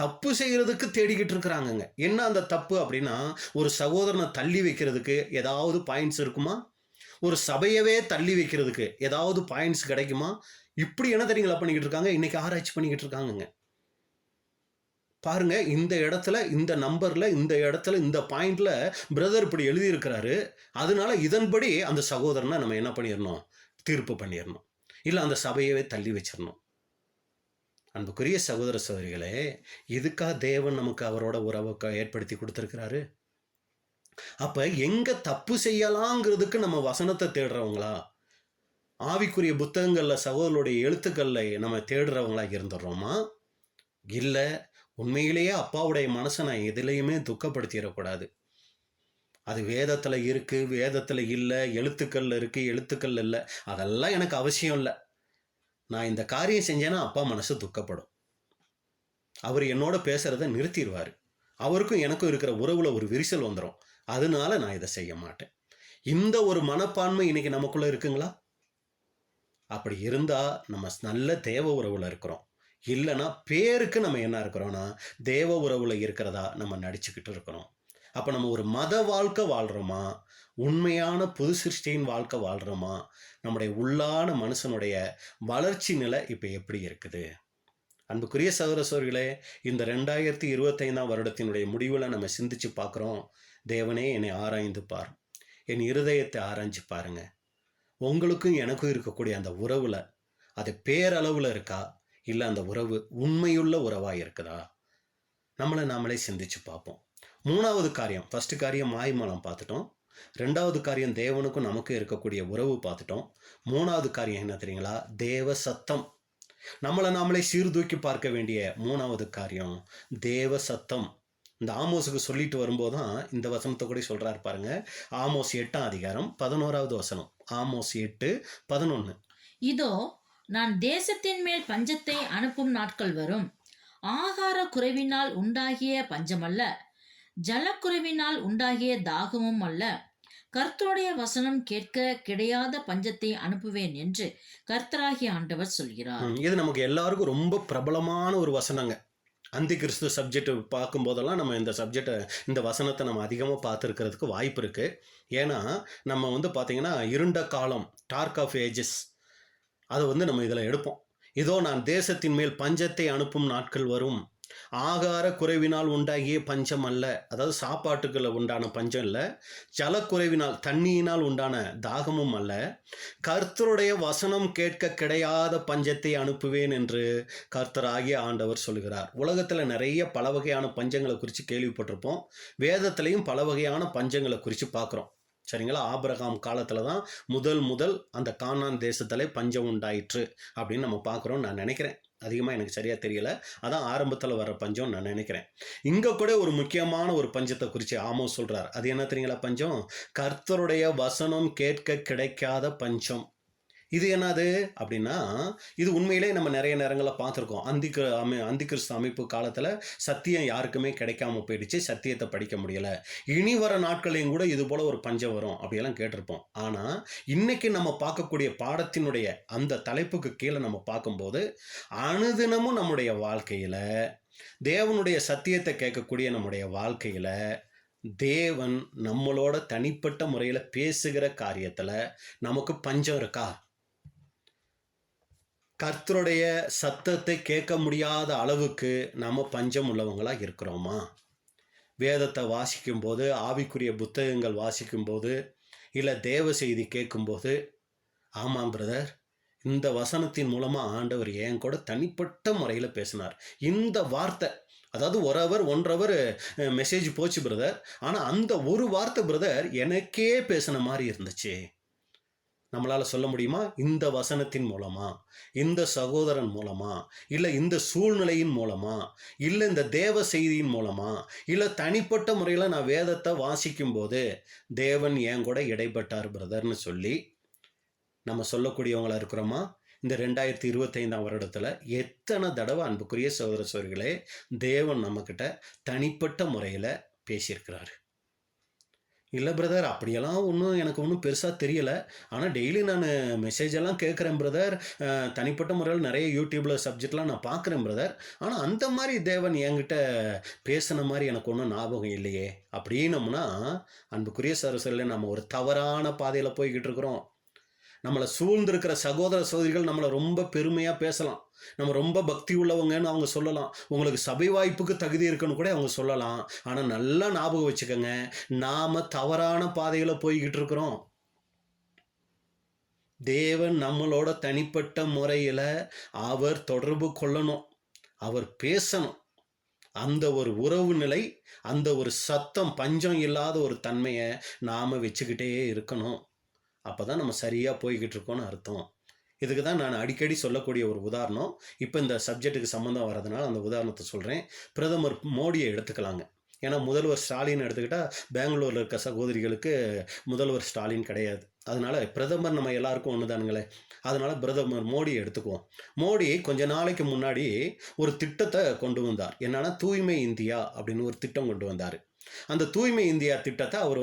தப்பு செய்யறதுக்கு தேடிக்கிட்டு இருக்கிறாங்கங்க. என்ன அந்த தப்பு அப்படின்னா ஒரு சகோதரனை தள்ளி வைக்கிறதுக்கு ஏதாவது பாயிண்ட்ஸ் இருக்குமா? ஒரு சபையவே தள்ளி வைக்கிறதுக்கு ஏதாவது பாயிண்ட்ஸ் கிடைக்குமா? இப்படி என்ன தெரியுங்களா பண்ணிக்கிட்டு இருக்காங்க? இன்னைக்கு ஆராய்ச்சி பண்ணிக்கிட்டு இருக்காங்கங்க. பாருங்க, இந்த இடத்துல இந்த நம்பர்ல இந்த இடத்துல இந்த பாயிண்ட்ல பிரதர் இப்படி எழுதியிருக்கிறாரு, அதனால இதன்படி அந்த சகோதரனை நம்ம என்ன பண்ணிடணும்? தீர்ப்பு பண்ணிடணும், இல்லை அந்த சபையவே தள்ளி வச்சிடணும். அன்புக்குரிய சகோதர சகோதரிகளே, இதுக்காக தேவன் நமக்கு அவரோட உறவை ஏற்படுத்தி கொடுத்துருக்கிறாரு. அப்ப எங்க தப்பு செய்யலாங்கிறதுக்கு நம்ம வசனத்தை தேடுறவங்களா, ஆவிக்குரிய புத்தகங்கள்ல சகோதரருடைய எழுத்துக்கள்ல நம்ம தேடுறவங்களா இருந்துடுறோமா? இல்லை உண்மையிலேயே அப்பாவுடைய மனசை நான் எதுலையுமே துக்கப்படுத்திடக்கூடாது. அது வேதத்தில் இருக்கு, வேதத்தில் இல்லை, எழுத்துக்கள்ல இருக்கு, எழுத்துக்கள் இல்லை, அதெல்லாம் எனக்கு அவசியம் இல்லை. நான் இந்த காரியம் செஞ்சேன்னா அப்பா மனசு துக்கப்படும், அவர் என்னோட பேசுறதை நிறுத்திடுவார், அவருக்கும் எனக்கும் இருக்கிற உறவுல ஒரு விரிசல் வந்துடும், அதனால நான் இதை செய்ய மாட்டேன். இந்த ஒரு மனப்பான்மை இன்னைக்கு நமக்குள்ள இருக்குங்களா? அப்படி இருந்தா நம்ம நல்ல தேவ உறவுல இருக்கிறோம். இல்லைன்னா பேருக்கு நம்ம என்ன இருக்கிறோம்னா தேவ உறவுல இருக்கிறதா நம்ம நடிச்சுக்கிட்டு இருக்கிறோம். அப்போ நம்ம ஒரு மத வாழ்க்கை வாழ்கிறோமா, உண்மையான புது சிருஷ்டியின் வாழ்க்கை வாழ்கிறோமா? நம்முடைய உள்ளான மனுஷனுடைய வளர்ச்சி நிலை இப்போ எப்படி இருக்குது? அன்புக்குரிய சகோதர சகோதரிகளே, இந்த 2025 வருடத்தினுடைய முடிவில் நம்ம சிந்திச்சு பார்க்குறோம். தேவனே என்னை ஆராய்ந்து பார், என் இருதயத்தை ஆராய்ஞ்சு பாருங்க. உங்களுக்கும் எனக்கும் இருக்கக்கூடிய அந்த உறவுல அது பேரளவில் இருக்கா, இல்லை அந்த உறவு உண்மையுள்ள உறவாக இருக்குதா? நம்மளை நாமளே சிந்திச்சு பார்ப்போம். 3வது காரியம், ஃபர்ஸ்ட் காரியம் மாய்மலம் பார்த்துட்டோம். 2வது காரியம் தேவனுக்கும் நமக்கும் இருக்கக்கூடிய உறவு பார்த்துட்டோம். 3வது காரியம் என்ன தெரியுங்களா? தேவ சத்தம். நம்மளை நாமளே சீர்தூக்கி பார்க்க வேண்டிய 3வது காரியம் தேவ சத்தம். இந்த ஆமோஸுக்கு சொல்லிட்டு வரும்போது தான் இந்த வசனத்தை கூட சொல்றாரு பாருங்க. ஆமோஸ் 8ஆம் அதிகாரம் 11வது வசனம். ஆமோஸ் 8:11. இதோ நான் தேசத்தின் மேல் பஞ்சத்தை அனுப்பும் நாட்கள் வரும். ஆகார குறைவினால் உண்டாகிய பஞ்சமல்ல, ஜலக்குறைவினால் உண்டாகிய தாகமும் அல்ல. கர்த்தருடைய வசனம் கேட்க கிடையாத பஞ்சத்தை அனுப்புவேன் என்று கர்த்தராகிய ஆண்டவர் சொல்கிறார். இது நமக்கு எல்லாருக்கும் ரொம்ப பிரபலமான ஒரு வசனங்க. அந்தி கிறிஸ்து சப்ஜெக்ட் பார்க்கும் போதெல்லாம் நம்ம இந்த சப்ஜெக்டை, இந்த வசனத்தை நம்ம அதிகமாக பார்த்துருக்கிறதுக்கு வாய்ப்பு இருக்கு. ஏன்னா நம்ம வந்து பார்த்தீங்கன்னா இருண்ட காலம், டார்க் ஆஃப் ஏஜஸ், அதை வந்து நம்ம இதில் எடுப்போம். இதோ நான் தேசத்தின் மேல் பஞ்சத்தை அனுப்பும் நாட்கள் வரும். ஆகார குறைவினால் உண்டாகிய பஞ்சம் அல்ல, அதாவது சாப்பாட்டுக்குள்ள உண்டான பஞ்சம் இல்லை, ஜலக்குறைவினால் தண்ணியினால் உண்டான தாகமும் அல்ல, கர்த்தருடைய வசனம் கேட்க கிடையாத பஞ்சத்தை அனுப்புவேன் என்று கர்த்தராகிய ஆண்டவர் சொல்கிறார். உலகத்தில் நிறைய பல வகையான பஞ்சங்களை குறித்து கேள்விப்பட்டிருப்போம். வேதத்திலையும் பல வகையான பஞ்சங்களை குறித்து பார்க்குறோம். சரிங்களா? ஆபிரகாம் காலத்தில் தான் முதல் அந்த கானான் தேசத்திலே பஞ்சம் உண்டாயிற்று அப்படின்னு நம்ம பார்க்குறோம் நான் நினைக்கிறேன். அதிகமாக எனக்கு சரியாக தெரியல. அதான் ஆரம்பத்தில் வர பஞ்சம் நான் நினைக்கிறேன். இங்கே கூட ஒரு முக்கியமான ஒரு பஞ்சத்தை குறித்து ஆமோஸ் சொல்கிறார். அது என்ன தெரியுங்களா? பஞ்சம் கர்த்தருடைய வசனம் கேட்க கிடைக்காத பஞ்சம். இது என்னது அப்படின்னா, இது உண்மையிலே நம்ம நிறைய நேரங்களில் பார்த்துருக்கோம். அந்திகிறிஸ்து அமைப்பு காலத்தில் சத்தியம் யாருக்குமே கிடைக்காம போயிடுச்சு. சத்தியத்தை படிக்க முடியலை. இனி வர நாட்களையும் கூட இது போல் ஒரு பஞ்சம் வரும் அப்படியெல்லாம் கேட்டிருப்போம். ஆனால் இன்னைக்கு நம்ம பார்க்கக்கூடிய பாடத்தினுடைய அந்த தலைப்புக்கு கீழே நம்ம பார்க்கும்போது, அனுதினமும் நம்முடைய வாழ்க்கையில் தேவனுடைய சத்தியத்தை கேட்கக்கூடிய நம்முடைய வாழ்க்கையில் தேவன் நம்மளோட தனிப்பட்ட முறையில் பேசுகிற காரியத்தில் நமக்கு பஞ்சம் இருக்கா? கர்த்தருடைய சத்தத்தை கேட்க முடியாத அளவுக்கு நம்ம பஞ்சம் உள்ளவங்களா இருக்கிறோமா? வேதத்தை வாசிக்கும்போது, ஆவிக்குரிய புத்தகங்கள் வாசிக்கும்போது, இல்லை தேவ செய்தி கேட்கும்போது, ஆமாம் பிரதர், இந்த வசனத்தின் மூலமாக ஆண்டவர் என் கூட தனிப்பட்ட முறையில் பேசினார். இந்த வார்த்தை, அதாவது 1 ஹவர் 1.5 ஹவர் மெசேஜ் போச்சு பிரதர், ஆனால் அந்த ஒரு வார்த்தை பிரதர் எனக்கே பேசின மாதிரி இருந்துச்சு. நம்மளால் சொல்ல முடியுமா? இந்த வசனத்தின் மூலமா, இந்த சகோதரன் மூலமா, இல்லை இந்த சூழ்நிலையின் மூலமா, இல்லை இந்த தேவ செய்தியின் மூலமா, இல்லை தனிப்பட்ட முறையில் நான் வேதத்தை வாசிக்கும் போது தேவன் என் கூட இடைப்பட்டார் பிரதர்னு சொல்லி நம்ம சொல்லக்கூடியவங்களா இருக்கிறோமா? இந்த 2025ஆம் வருடத்தில் எத்தனை தடவை அன்புக்குரிய சகோதர சகோதரிகளே தேவன் நம்மக்கிட்ட தனிப்பட்ட முறையில் பேசியிருக்கிறாரு? இல்லை பிரதர், அப்படியெல்லாம் எனக்கு ஒன்றும் பெருசாக தெரியலை. ஆனால் டெய்லி நான் மெசேஜ் எல்லாம் கேட்குறேன் பிரதர். தனிப்பட்ட முறையில் நிறைய யூடியூப்பில் சப்ஜெக்ட்லாம் நான் பார்க்குறேன் பிரதர். ஆனால் அந்த மாதிரி தேவன் என்கிட்ட பேசின மாதிரி எனக்கு ஒன்றும் ஞாபகம் இல்லையே அப்படின்னோம்னா, அன்புக்குரிய சகோதரர்களே நம்ம ஒரு தவறான பாதையில் போய்கிட்டு இருக்கிறோம். நம்மளை சூழ்ந்திருக்கிற சகோதர சகோதரிகள் நம்மளை ரொம்ப பெருமையாக பேசலாம். நம்ம ரொம்ப பக்தி உள்ளவங்கன்னு அவங்க சொல்லலாம். உங்களுக்கு சபை வாய்ப்புக்கு தகுதி இருக்குன்னு கூட அவங்க சொல்லலாம். ஆனால் நல்லா ஞாபகம் வச்சுக்கோங்க, நாம் தவறான பாதையில் போய்கிட்டு இருக்கிறோம். தேவன் நம்மளோட தனிப்பட்ட முறையில் அவர் தொடர்பு கொள்ளணும், அவர் பேசணும். அந்த ஒரு உறவு நிலை, அந்த ஒரு சத்தம், பஞ்சம் இல்லாத ஒரு தன்மையை நாம் வச்சுக்கிட்டே இருக்கணும். அப்போ தான் நம்ம சரியாக போய்கிட்டு இருக்கோன்னு அர்த்தம். இதுக்கு தான் நான் அடிக்கடி சொல்லக்கூடிய ஒரு உதாரணம். இப்போ இந்த சப்ஜெக்ட்டுக்கு சம்மந்தம் வர்றதுனால அந்த உதாரணத்தை சொல்கிறேன். பிரதமர் மோடியை எடுத்துக்கலாங்க. ஏன்னா முதல்வர் ஸ்டாலின் எடுத்துக்கிட்டால் பெங்களூரில் இருக்க சகோதரிகளுக்கு முதல்வர் ஸ்டாலின் கிடையாது. அதனால் பிரதமர் நம்ம எல்லாருக்கும் ஒன்று தானுங்களே. அதனால் பிரதமர் மோடியை எடுத்துக்குவோம். மோடி கொஞ்ச நாளைக்கு முன்னாடி ஒரு திட்டத்தை கொண்டு வந்தார். என்னன்னா தூய்மை இந்தியா அப்படின்னு ஒரு திட்டம் கொண்டு வந்தார். அந்த தூய்மை இந்தியா திட்டத்தை அவர்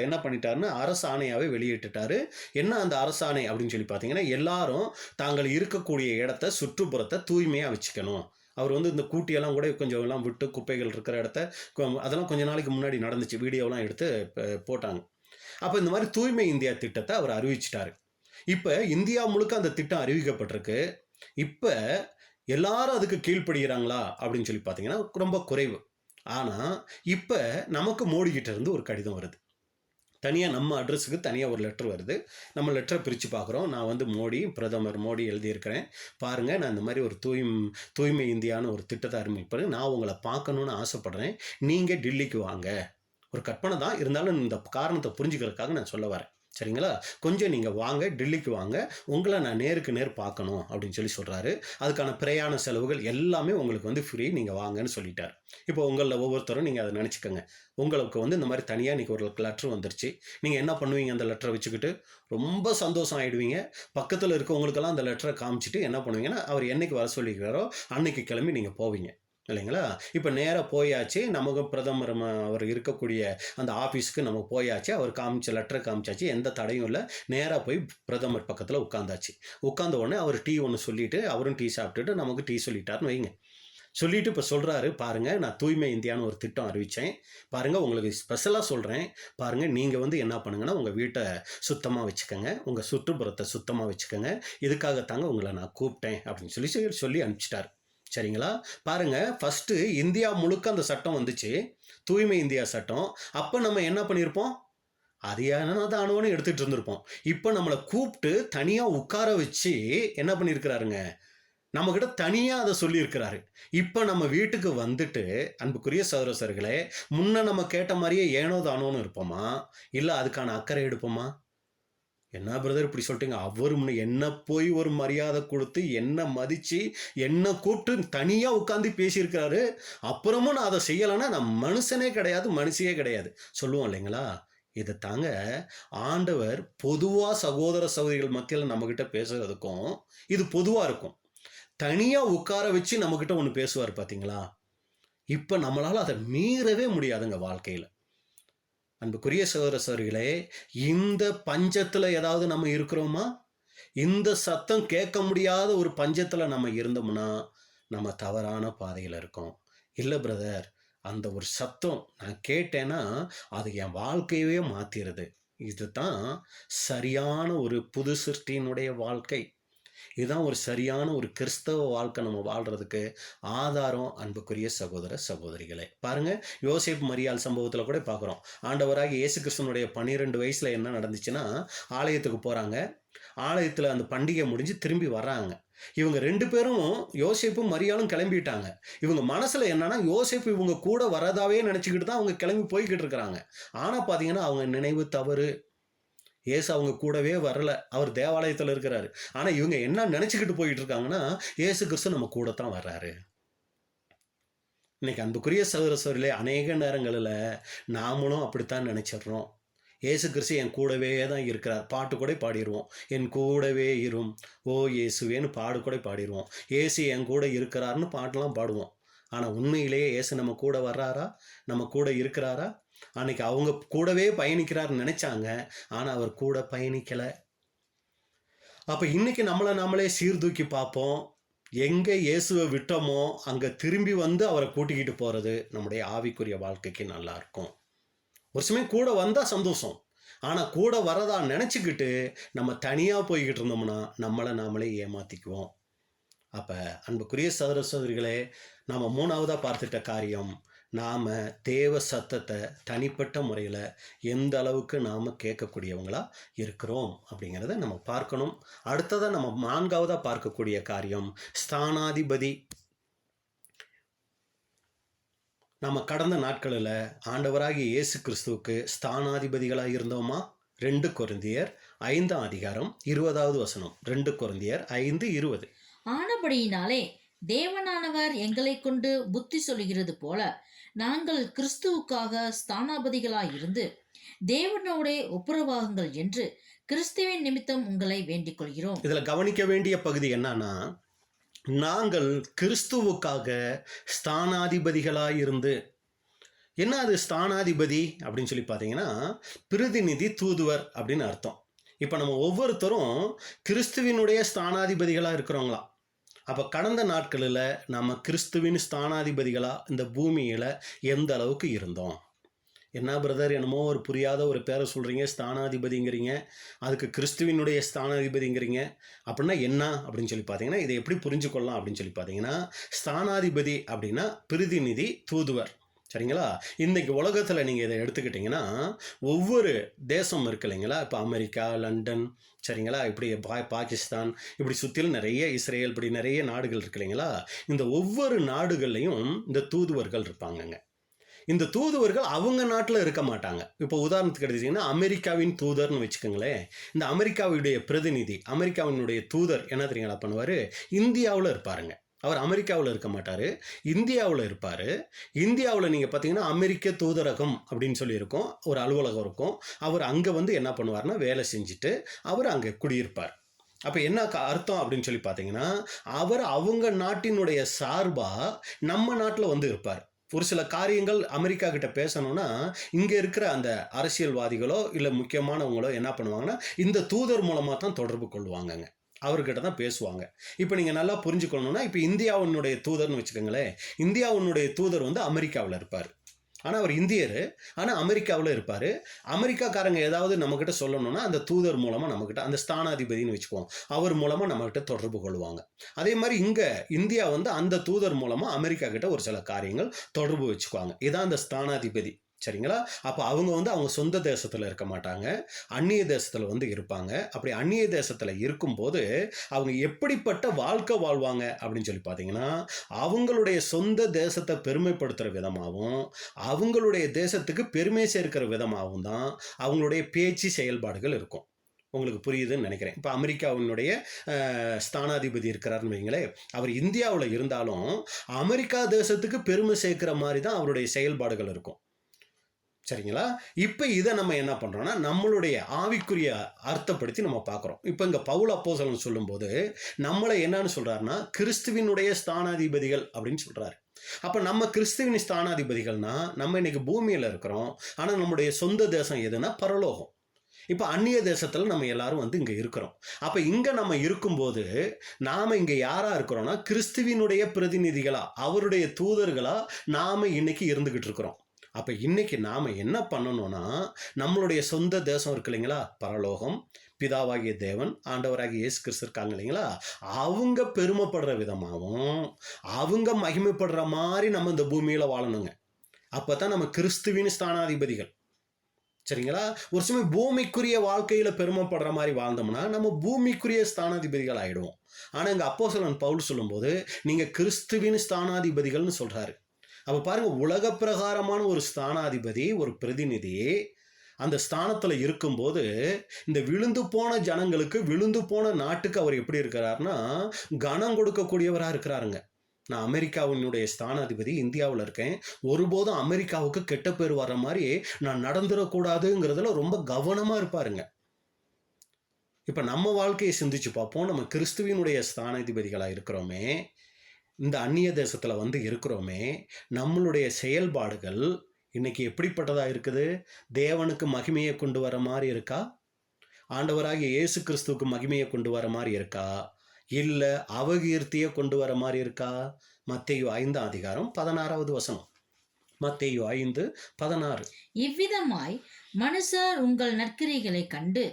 என்ன பண்ணிட்டாருன்னு அரசாணையாகவே வெளியிட்டுட்டாரு. என்ன அந்த அரசாணை அப்படின்னு சொல்லி பார்த்தீங்கன்னா, எல்லாரும் தாங்கள் இருக்கக்கூடிய இடத்த சுற்றுப்புறத்தை தூய்மையாக வச்சுக்கணும். அவர் இந்த கூட்டியெல்லாம் கூட கொஞ்சம் எல்லாம் விட்டு குப்பைகள் இருக்கிற இடத்த அதெல்லாம் கொஞ்ச நாளைக்கு முன்னாடி நடந்துச்சு. வீடியோலாம் எடுத்து போட்டாங்க. அப்போ இந்த மாதிரி தூய்மை இந்தியா திட்டத்தை அவர் அறிவிச்சிட்டாரு. இப்போ இந்தியா முழுக்க அந்த திட்டம் அறிவிக்கப்பட்டிருக்கு. இப்போ எல்லாரும் அதுக்கு கீழ்ப்படுகிறாங்களா அப்படின்னு சொல்லி பார்த்தீங்கன்னா ரொம்ப குறைவு. ஆனால் இப்போ நமக்கு மோடிக்கிட்ட இருந்து ஒரு கடிதம் வருது. தனியாக நம்ம அட்ரஸுக்கு தனியாக ஒரு லெட்டர் வருது. நம்ம லெட்டரை பிரித்து பார்க்குறோம். நான் பிரதமர் மோடி எழுதியிருக்கிறேன். பாருங்கள், நான் இந்த மாதிரி ஒரு தூய்மை இந்தியான்னு ஒரு திட்டத்தை அறிமுகப்படுறேன். நான் உங்களை பார்க்கணுன்னு ஆசைப்பட்றேன். நீங்கள் டெல்லிக்கு வாங்க. ஒரு கற்பனை தான், இருந்தாலும் இந்த காரணத்தை புரிஞ்சுக்கிறதுக்காக நான் சொல்ல வரேன். சரிங்களா? கொஞ்சம் நீங்கள் வாங்க, டெல்லிக்கு வாங்க, உங்களை நான் நேருக்கு நேர் பார்க்கணும் அப்படின்னு சொல்கிறாரு. அதுக்கான பிரயாண செலவுகள் எல்லாமே உங்களுக்கு ஃப்ரீ, நீங்கள் வாங்கன்னு சொல்லிட்டார். இப்போ உங்களில் ஒவ்வொருத்தரும் நீங்கள் அதை நினச்சிக்கோங்க. உங்களுக்கு இந்த மாதிரி தனியாக இன்றைக்கி ஒரு லெட்ரு வந்துருச்சு. நீங்கள் என்ன பண்ணுவீங்க? அந்த லெட்டரை வச்சுக்கிட்டு ரொம்ப சந்தோஷம் ஆகிடுவீங்க. பக்கத்தில் இருக்கவங்களுக்கெல்லாம் அந்த லெட்டரை காமிச்சிட்டு என்ன பண்ணுவீங்கன்னா, அவர் என்னைக்கு வர சொல்லிக்கிறாரோ அன்னைக்கு கிளம்பி நீங்கள் போவீங்க இல்லைங்களா? இப்போ நேராக போயாச்சு. நமக்கு பிரதமர் அவர் இருக்கக்கூடிய அந்த ஆஃபீஸுக்கு நம்ம போயாச்சு. அவர் லெட்டரை காமிச்சாச்சு. எந்த தடையும் இல்லை. நேராக போய் பிரதமர் பக்கத்தில் உட்காந்தாச்சு. உட்காந்த உடனே அவர் டீ ஒன்று சொல்லிவிட்டு, அவரும் டீ சாப்பிட்டுட்டு நமக்கு டீ சொல்லிட்டாருன்னு வைங்க. சொல்லிவிட்டு இப்போ சொல்கிறாரு, பாருங்கள், நான் தூய்மை இந்தியான்னு ஒரு திட்டம் அறிவித்தேன். பாருங்கள், உங்களுக்கு ஸ்பெஷலாக சொல்கிறேன். பாருங்கள், நீங்கள் என்ன பண்ணுங்கன்னா, உங்கள் வீட்டை சுத்தமாக வச்சுக்கோங்க, உங்கள் சுற்றுப்புறத்தை சுத்தமாக வச்சுக்கோங்க. இதுக்காகத்தாங்க உங்களை நான் கூப்பிட்டேன் அப்படின்னு சொல்லி அனுப்பிச்சிட்டார். சரிங்களா? பாருங்கள், ஃபஸ்ட்டு இந்தியா முழுக்க அந்த சட்டம் வந்துச்சு, தூய்மை இந்தியா சட்டம். அப்போ நம்ம என்ன பண்ணியிருப்போம்? அது தானோன்னு எடுத்துகிட்டு இருந்திருப்போம். இப்போ நம்மளை கூப்பிட்டு தனியாக உட்கார வச்சு என்ன பண்ணியிருக்கிறாருங்க, நம்மகிட்ட தனியா அதை சொல்லியிருக்கிறாரு. இப்ப நம்ம வீட்டுக்கு வந்துட்டு அன்புக்குரிய சகோதரர்களே, முன்ன நம்ம கேட்ட மாதிரியே ஏனோ தானோன்னு இருப்போமா, இல்ல அதுக்கான அக்கறை எடுப்போமா? என்ன பிரதர் இப்படி சொல்லிட்டீங்க? அவரு முன்ன என்ன போய் ஒரு மரியாதை கொடுத்து என்ன மதிச்சு என்ன கூப்பிட்டு தனியா உட்காந்து பேசியிருக்கிறாரு. அப்புறமும் நான் அதை செய்யலைன்னா நான் மனுஷனே கிடையாது, மனுஷியே கிடையாது சொல்லுவோம் இல்லைங்களா? இதை தாங்க ஆண்டவர் பொதுவா சகோதர சகோதரிகள் மத்தியில் நம்ம கிட்ட பேசுறதுக்கும் இது பொதுவா இருக்கும். தனியா உட்கார வச்சு நம்ம கிட்ட ஒண்ணு பேசுவார் பாத்தீங்களா? இப்ப நம்மளால அதை மீறவே முடியாதுங்க வாழ்க்கையில. அன்புக்குரிய சகோதர சகோதரிகளே, இந்த பஞ்சத்துல ஏதாவது நம்ம இருக்கிறோமா? இந்த சத்தம் கேட்க முடியாத ஒரு பஞ்சத்துல நம்ம இருந்தோம்னா நம்ம தவறான பாதையில இருக்கோம். இல்ல பிரதர், அந்த ஒரு சத்தம் நான் கேட்டேன்னா அது என் வாழ்க்கையவே மாத்திருது. இதுதான் சரியான ஒரு புது சிருஷ்டியினுடைய வாழ்க்கை. இதுதான் ஒரு சரியான ஒரு கிறிஸ்தவ வாழ்க்கை நம்ம வாழ்றதுக்கு ஆதாரம். அன்புக்குரிய சகோதர சகோதரிகளே, பாருங்க, யோசேப்பு மரியாள் சம்பவத்தில் கூட பார்க்குறோம். ஆண்டவராகிய இயேசு கிறிஸ்துவனுடைய 12 வயசுல என்ன நடந்துச்சுன்னா, ஆலயத்துக்கு போறாங்க. ஆலயத்தில் அந்த பண்டிகை முடிஞ்சு திரும்பி வர்றாங்க. இவங்க 2 பேரும், யோசேப்பும் மரியாளும் கிளம்பிட்டாங்க. இவங்க மனசுல என்னன்னா, யோசேப்பு இவங்க கூட வரதாவே நினைச்சுக்கிட்டு தான் அவங்க கிளம்பி போய்கிட்டு இருக்கிறாங்க. ஆனா பாத்தீங்கன்னா அவங்க நினைவு தவறு. ஏசு அவங்க கூடவே வரல, அவர் தேவாலயத்தில் இருக்கிறாரு. ஆனா இவங்க என்ன நினைச்சுக்கிட்டு போயிட்டு இருக்காங்கன்னா, ஏசு கிறிஸ்து நம்ம கூட தான் வர்றாரு. இன்னைக்கு அன்புக்குரிய சகோதர சகோதரிகளே, அநேக நேரங்களில் நாமளும் அப்படித்தான் நினைச்சிடறோம். ஏசு கிறிஸ்து என் கூடவே தான் இருக்கிறார். பாட்டு கூட பாடிடுவோம், என் கூடவே இரும் ஓ இயேசுவேன்னு பாடு கூட பாடிடுவோம். ஏசு என் கூட இருக்கிறாருன்னு பாட்டெல்லாம் பாடுவோம். ஆனா உண்மையிலேயே ஏசு நம்ம கூட வர்றாரா? நம்ம கூட இருக்கிறாரா? அன்னைக்கு அவங்க கூடவே பயணிக்கிறாருன்னு நினைச்சாங்க, ஆனா அவர் கூட பயணிக்கல. அப்ப இன்னைக்கு நம்மளை நாமளே சீர்தூக்கி பார்ப்போம். எங்க இயேசுவை விட்டோமோ அங்க திரும்பி வந்து அவரை கூட்டிக்கிட்டு போறது நம்முடைய ஆவிக்குரிய வாழ்க்கைக்கு நல்லா இருக்கும். ஒரு சமயம் கூட வந்தா சந்தோஷம், ஆனா கூட வரதா நினைச்சுக்கிட்டு நம்ம தனியா போய்கிட்டு இருந்தோம்னா நம்மளை நாமளே ஏமாத்திக்குவோம். அப்ப அன்புக்குரிய சகோதர சகோதரிகளே, நாம 3ஆவதா பார்த்துட்ட காரியம், நாம தேவ சத்தத்தை தனிப்பட்ட முறையில் எந்த அளவுக்கு நாம கேட்கக்கூடியவங்களா இருக்கிறோம் அப்படிங்கிறத நம்ம பார்க்கணும். அடுத்ததா நம்ம 4ஆவதா பார்க்கக்கூடிய காரியம் ஸ்தானாதிபதி. நம்ம கடந்த நாட்களில் ஆண்டவராகிய இயேசு கிறிஸ்துவுக்கு ஸ்தானாதிபதிகளாக இருந்தோமா? 2 கொரிந்தியர் 5ஆம் அதிகாரம் 20வது வசனம். 2 கொரிந்தியர் 5:20. ஆனபடியினாலே தேவனானவர் எங்களை கொண்டு புத்தி சொல்லுகிறது போல நாங்கள் கிறிஸ்துவுக்காக ஸ்தானாபதிகளாயிருந்து தேவனோட ஒப்புரவாகுங்கள் என்று கிறிஸ்துவின் நிமித்தம் உங்களை வேண்டிக் கொள்கிறோம். இதுல கவனிக்க வேண்டிய பகுதி என்னன்னா, நாங்கள் கிறிஸ்துவுக்காக ஸ்தானாதிபதிகளாயிருந்து. என்ன அது ஸ்தானாதிபதி அப்படின்னு சொல்லி பார்த்தீங்கன்னா, பிரதிநிதி தூதுவர் அப்படின்னு அர்த்தம். இப்போ நம்ம ஒவ்வொருத்தரும் கிறிஸ்துவினுடைய ஸ்தானாதிபதிகளாக இருக்கிறவங்களாம். அப்போ கடந்த நாட்களில் நம்ம கிறிஸ்துவின் ஸ்தானாதிபதிகளாக இந்த பூமியில் எந்த அளவுக்கு இருந்தோம்? என்ன பிரதர், என்னமோ ஒரு புரியாத ஒரு பேரை சொல்கிறீங்க, ஸ்தானாதிபதிங்கிறீங்க, அதுக்கு கிறிஸ்துவினுடைய ஸ்தானாதிபதிங்கிறீங்க, அப்படின்னா என்ன அப்படின்னு சொல்லி பார்த்தீங்கன்னா, இதை எப்படி புரிஞ்சுக்கொள்ளலாம் அப்படின்னு சொல்லி பார்த்தீங்கன்னா, ஸ்தானாதிபதி அப்படின்னா பிரதிநிதி தூதுவர். சரிங்களா? இன்றைக்கி உலகத்தில் நீங்கள் இதை எடுத்துக்கிட்டிங்கன்னா, ஒவ்வொரு தேசம் இருக்கு இல்லைங்களா? இப்போ அமெரிக்கா, லண்டன், சரிங்களா, இப்படி பாகிஸ்தான், இப்படி சுற்றிலும் நிறைய இஸ்ரேல், இப்படி நிறைய நாடுகள் இருக்கு இல்லைங்களா? இந்த ஒவ்வொரு நாடுகள்லையும் இந்த தூதுவர்கள் இருப்பாங்கங்க. இந்த தூதுவர்கள் அவங்க நாட்டில் இருக்க மாட்டாங்க. இப்போ உதாரணத்துக்கு எடுத்துக்கிட்டிங்கன்னா, அமெரிக்காவின் தூதர்னு வச்சுக்கோங்களேன். இந்த அமெரிக்காவுடைய பிரதிநிதி, அமெரிக்காவினுடைய தூதர் என்ன தெரியுங்களா பண்ணுவார்? இந்தியாவில் இருப்பாருங்க. அவர் அமெரிக்காவில் இருக்க மாட்டார், இந்தியாவில் இருப்பார். இந்தியாவில் நீங்கள் பார்த்தீங்கன்னா அமெரிக்க தூதரகம் அப்படின்னு சொல்லி இருக்கும், ஒரு அலுவலகம் இருக்கும். அவர் அங்கே வந்து என்ன பண்ணுவார்னா வேலை செஞ்சுட்டு அவர் அங்கே குடியிருப்பார். அப்போ என்ன அர்த்தம் அப்படின்னு சொல்லி பார்த்தீங்கன்னா, அவர் அவங்க நாட்டினுடைய சார்பாக நம்ம நாட்டில் வந்து இருப்பார். ஒரு சில காரியங்கள் அமெரிக்கா கிட்ட பேசணும்னா இங்கே இருக்கிற அந்த அரசியல்வாதிகளோ இல்லை முக்கியமானவங்களோ என்ன பண்ணுவாங்கன்னா இந்த தூதர் மூலமாக தான் தொடர்பு கொள்வாங்கங்க, அவர்கிட்ட தான் பேசுவாங்க. இப்போ நீங்கள் நல்லா புரிஞ்சுக்கணும்னா, இப்போ இந்தியாவுடைய தூதர்னு வச்சுக்கோங்களேன். இந்தியாவுடைய தூதர் வந்து அமெரிக்காவில் இருப்பார், ஆனால் அவர் இந்தியர், ஆனால் அமெரிக்காவில் இருப்பார். அமெரிக்காக்காரங்க ஏதாவது நம்மக்கிட்ட சொல்லணும்னா அந்த தூதர் மூலமாக நம்மக்கிட்ட, அந்த ஸ்தானாதிபதினு வச்சுக்குவோம், அவர் மூலமாக நம்மக்கிட்ட தொடர்பு கொள்வாங்க. அதே மாதிரி இங்கே இந்தியா வந்து அந்த தூதர் மூலமாக அமெரிக்கா கிட்ட ஒரு சில காரியங்கள் தொடர்பு வச்சுக்குவாங்க. இதான் அந்த ஸ்தானாதிபதி. சரிங்களா? அப்போ அவங்க அவங்க சொந்த தேசத்தில் இருக்க மாட்டாங்க, அந்நிய தேசத்தில் இருப்பாங்க. அப்படி அந்நிய தேசத்தில் இருக்கும்போது அவங்க எப்படிப்பட்ட வாழ்க்கை வாழ்வாங்க அப்படின்னு சொல்லி பார்த்தீங்கன்னா, அவங்களுடைய சொந்த தேசத்தை பெருமைப்படுத்துகிற விதமாகவும் அவங்களுடைய தேசத்துக்கு பெருமை சேர்க்கிற விதமாகவும் தான் அவங்களுடைய பேச்சு செயல்பாடுகள் இருக்கும். உங்களுக்கு புரியுதுன்னு நினைக்கிறேன். இப்போ அமெரிக்காவினுடைய ஸ்தானாதிபதி இருக்கிறாருன்னு வைங்களேன், அவர் இந்தியாவில் இருந்தாலும் அமெரிக்கா தேசத்துக்கு பெருமை சேர்க்கிற மாதிரி தான் அவருடைய செயல்பாடுகள் இருக்கும். சரிங்களா? இப்போ இதை நம்ம என்ன பண்ணுறோம்னா நம்மளுடைய ஆவிக்குரிய அர்த்தப்படுத்தி நம்ம பார்க்குறோம். இப்போ இங்கே பவுல் அப்போஸ்தலன் சொல்லும்போது நம்மளை என்னன்னு சொல்கிறாருன்னா கிறிஸ்துவினுடைய ஸ்தானாதிபதிகள் அப்படின்னு சொல்கிறாரு. அப்போ நம்ம கிறிஸ்துவின் ஸ்தானாதிபதிகள்னா நம்ம இன்னைக்கு பூமியில் இருக்கிறோம். ஆனால் நம்முடைய சொந்த தேசம் எதுனா பரலோகம். இப்போ அந்நிய தேசத்தில் நம்ம எல்லாரும் இங்கே இருக்கிறோம். அப்போ இங்கே நம்ம இருக்கும்போது நாம் இங்கே யாராக இருக்கிறோம்னா கிறிஸ்துவினுடைய பிரதிநிதிகளாக அவருடைய தூதர்களாக நாம் இன்னைக்கு இருந்துக்கிட்டு இருக்கிறோம். அப்போ இன்னைக்கு நாம் என்ன பண்ணணும்னா நம்மளுடைய சொந்த தேசம் இருக்கு இல்லைங்களா, பரலோகம், பிதாவாகிய தேவன், ஆண்டவராகிய இயேசு கிறிஸ்து இருக்காங்க இல்லைங்களா, அவங்க பெருமைப்படுற விதமாகவும் அவங்க மகிமைப்படுற மாதிரி நம்ம இந்த பூமியில் வாழணுங்க. அப்போ தான் நம்ம கிறிஸ்துவின் ஸ்தானாதிபதிகள். சரிங்களா? ஒரு சமயம் பூமிக்குரிய வாழ்க்கையில் பெருமைப்படுற மாதிரி வாழ்ந்தோம்னா நம்ம பூமிக்குரிய ஸ்தானாதிபதிகள் ஆகிடுவோம். ஆனால் இங்கே அப்போஸ்தலன் பவுல் சொல்லும்போது நீங்கள் கிறிஸ்துவின் ஸ்தானாதிபதிகள்னு சொல்கிறாரு. அப்போ பாருங்க, உலக பிரகாரமான ஒரு ஸ்தானாதிபதி, ஒரு பிரதிநிதி அந்த ஸ்தானத்தில் இருக்கும்போது இந்த விழுந்து போன ஜனங்களுக்கு, விழுந்து போன நாட்டுக்கு அவர் எப்படி இருக்கிறாருன்னா கனம் கொடுக்கக்கூடியவராக இருக்கிறாருங்க. நான் அமெரிக்காவினுடைய ஸ்தானாதிபதி, இந்தியாவில் இருக்கேன், ஒருபோதும் அமெரிக்காவுக்கு கெட்ட பேர் வர்ற மாதிரி நான் நடந்துடக்கூடாதுங்கிறதுல ரொம்ப கவனமாக இருப்பாருங்க. இப்போ நம்ம வாழ்க்கையை சிந்திச்சு பார்ப்போம். நம்ம கிறிஸ்துவினுடைய ஸ்தானாதிபதிகளாக இருக்கிறோமே, இந்த அந்நிய தேசத்தில் இருக்கிறோமே, நம்மளுடைய செயல்பாடுகள் இன்னைக்கு எப்படிப்பட்டதாக இருக்குது? தேவனுக்கு மகிமையை கொண்டு வர மாதிரி இருக்கா? ஆண்டவராகிய இயேசு கிறிஸ்துவுக்கு மகிமையை கொண்டு வர மாதிரி இருக்கா? இல்லை அவகீர்த்தியை கொண்டு வர மாதிரி இருக்கா? மத்தேயு 5:16. மத்தேயு 5:16. இவ்விதமாய் மனுஷர் உங்கள் நற்கிரியைகளை கண்டு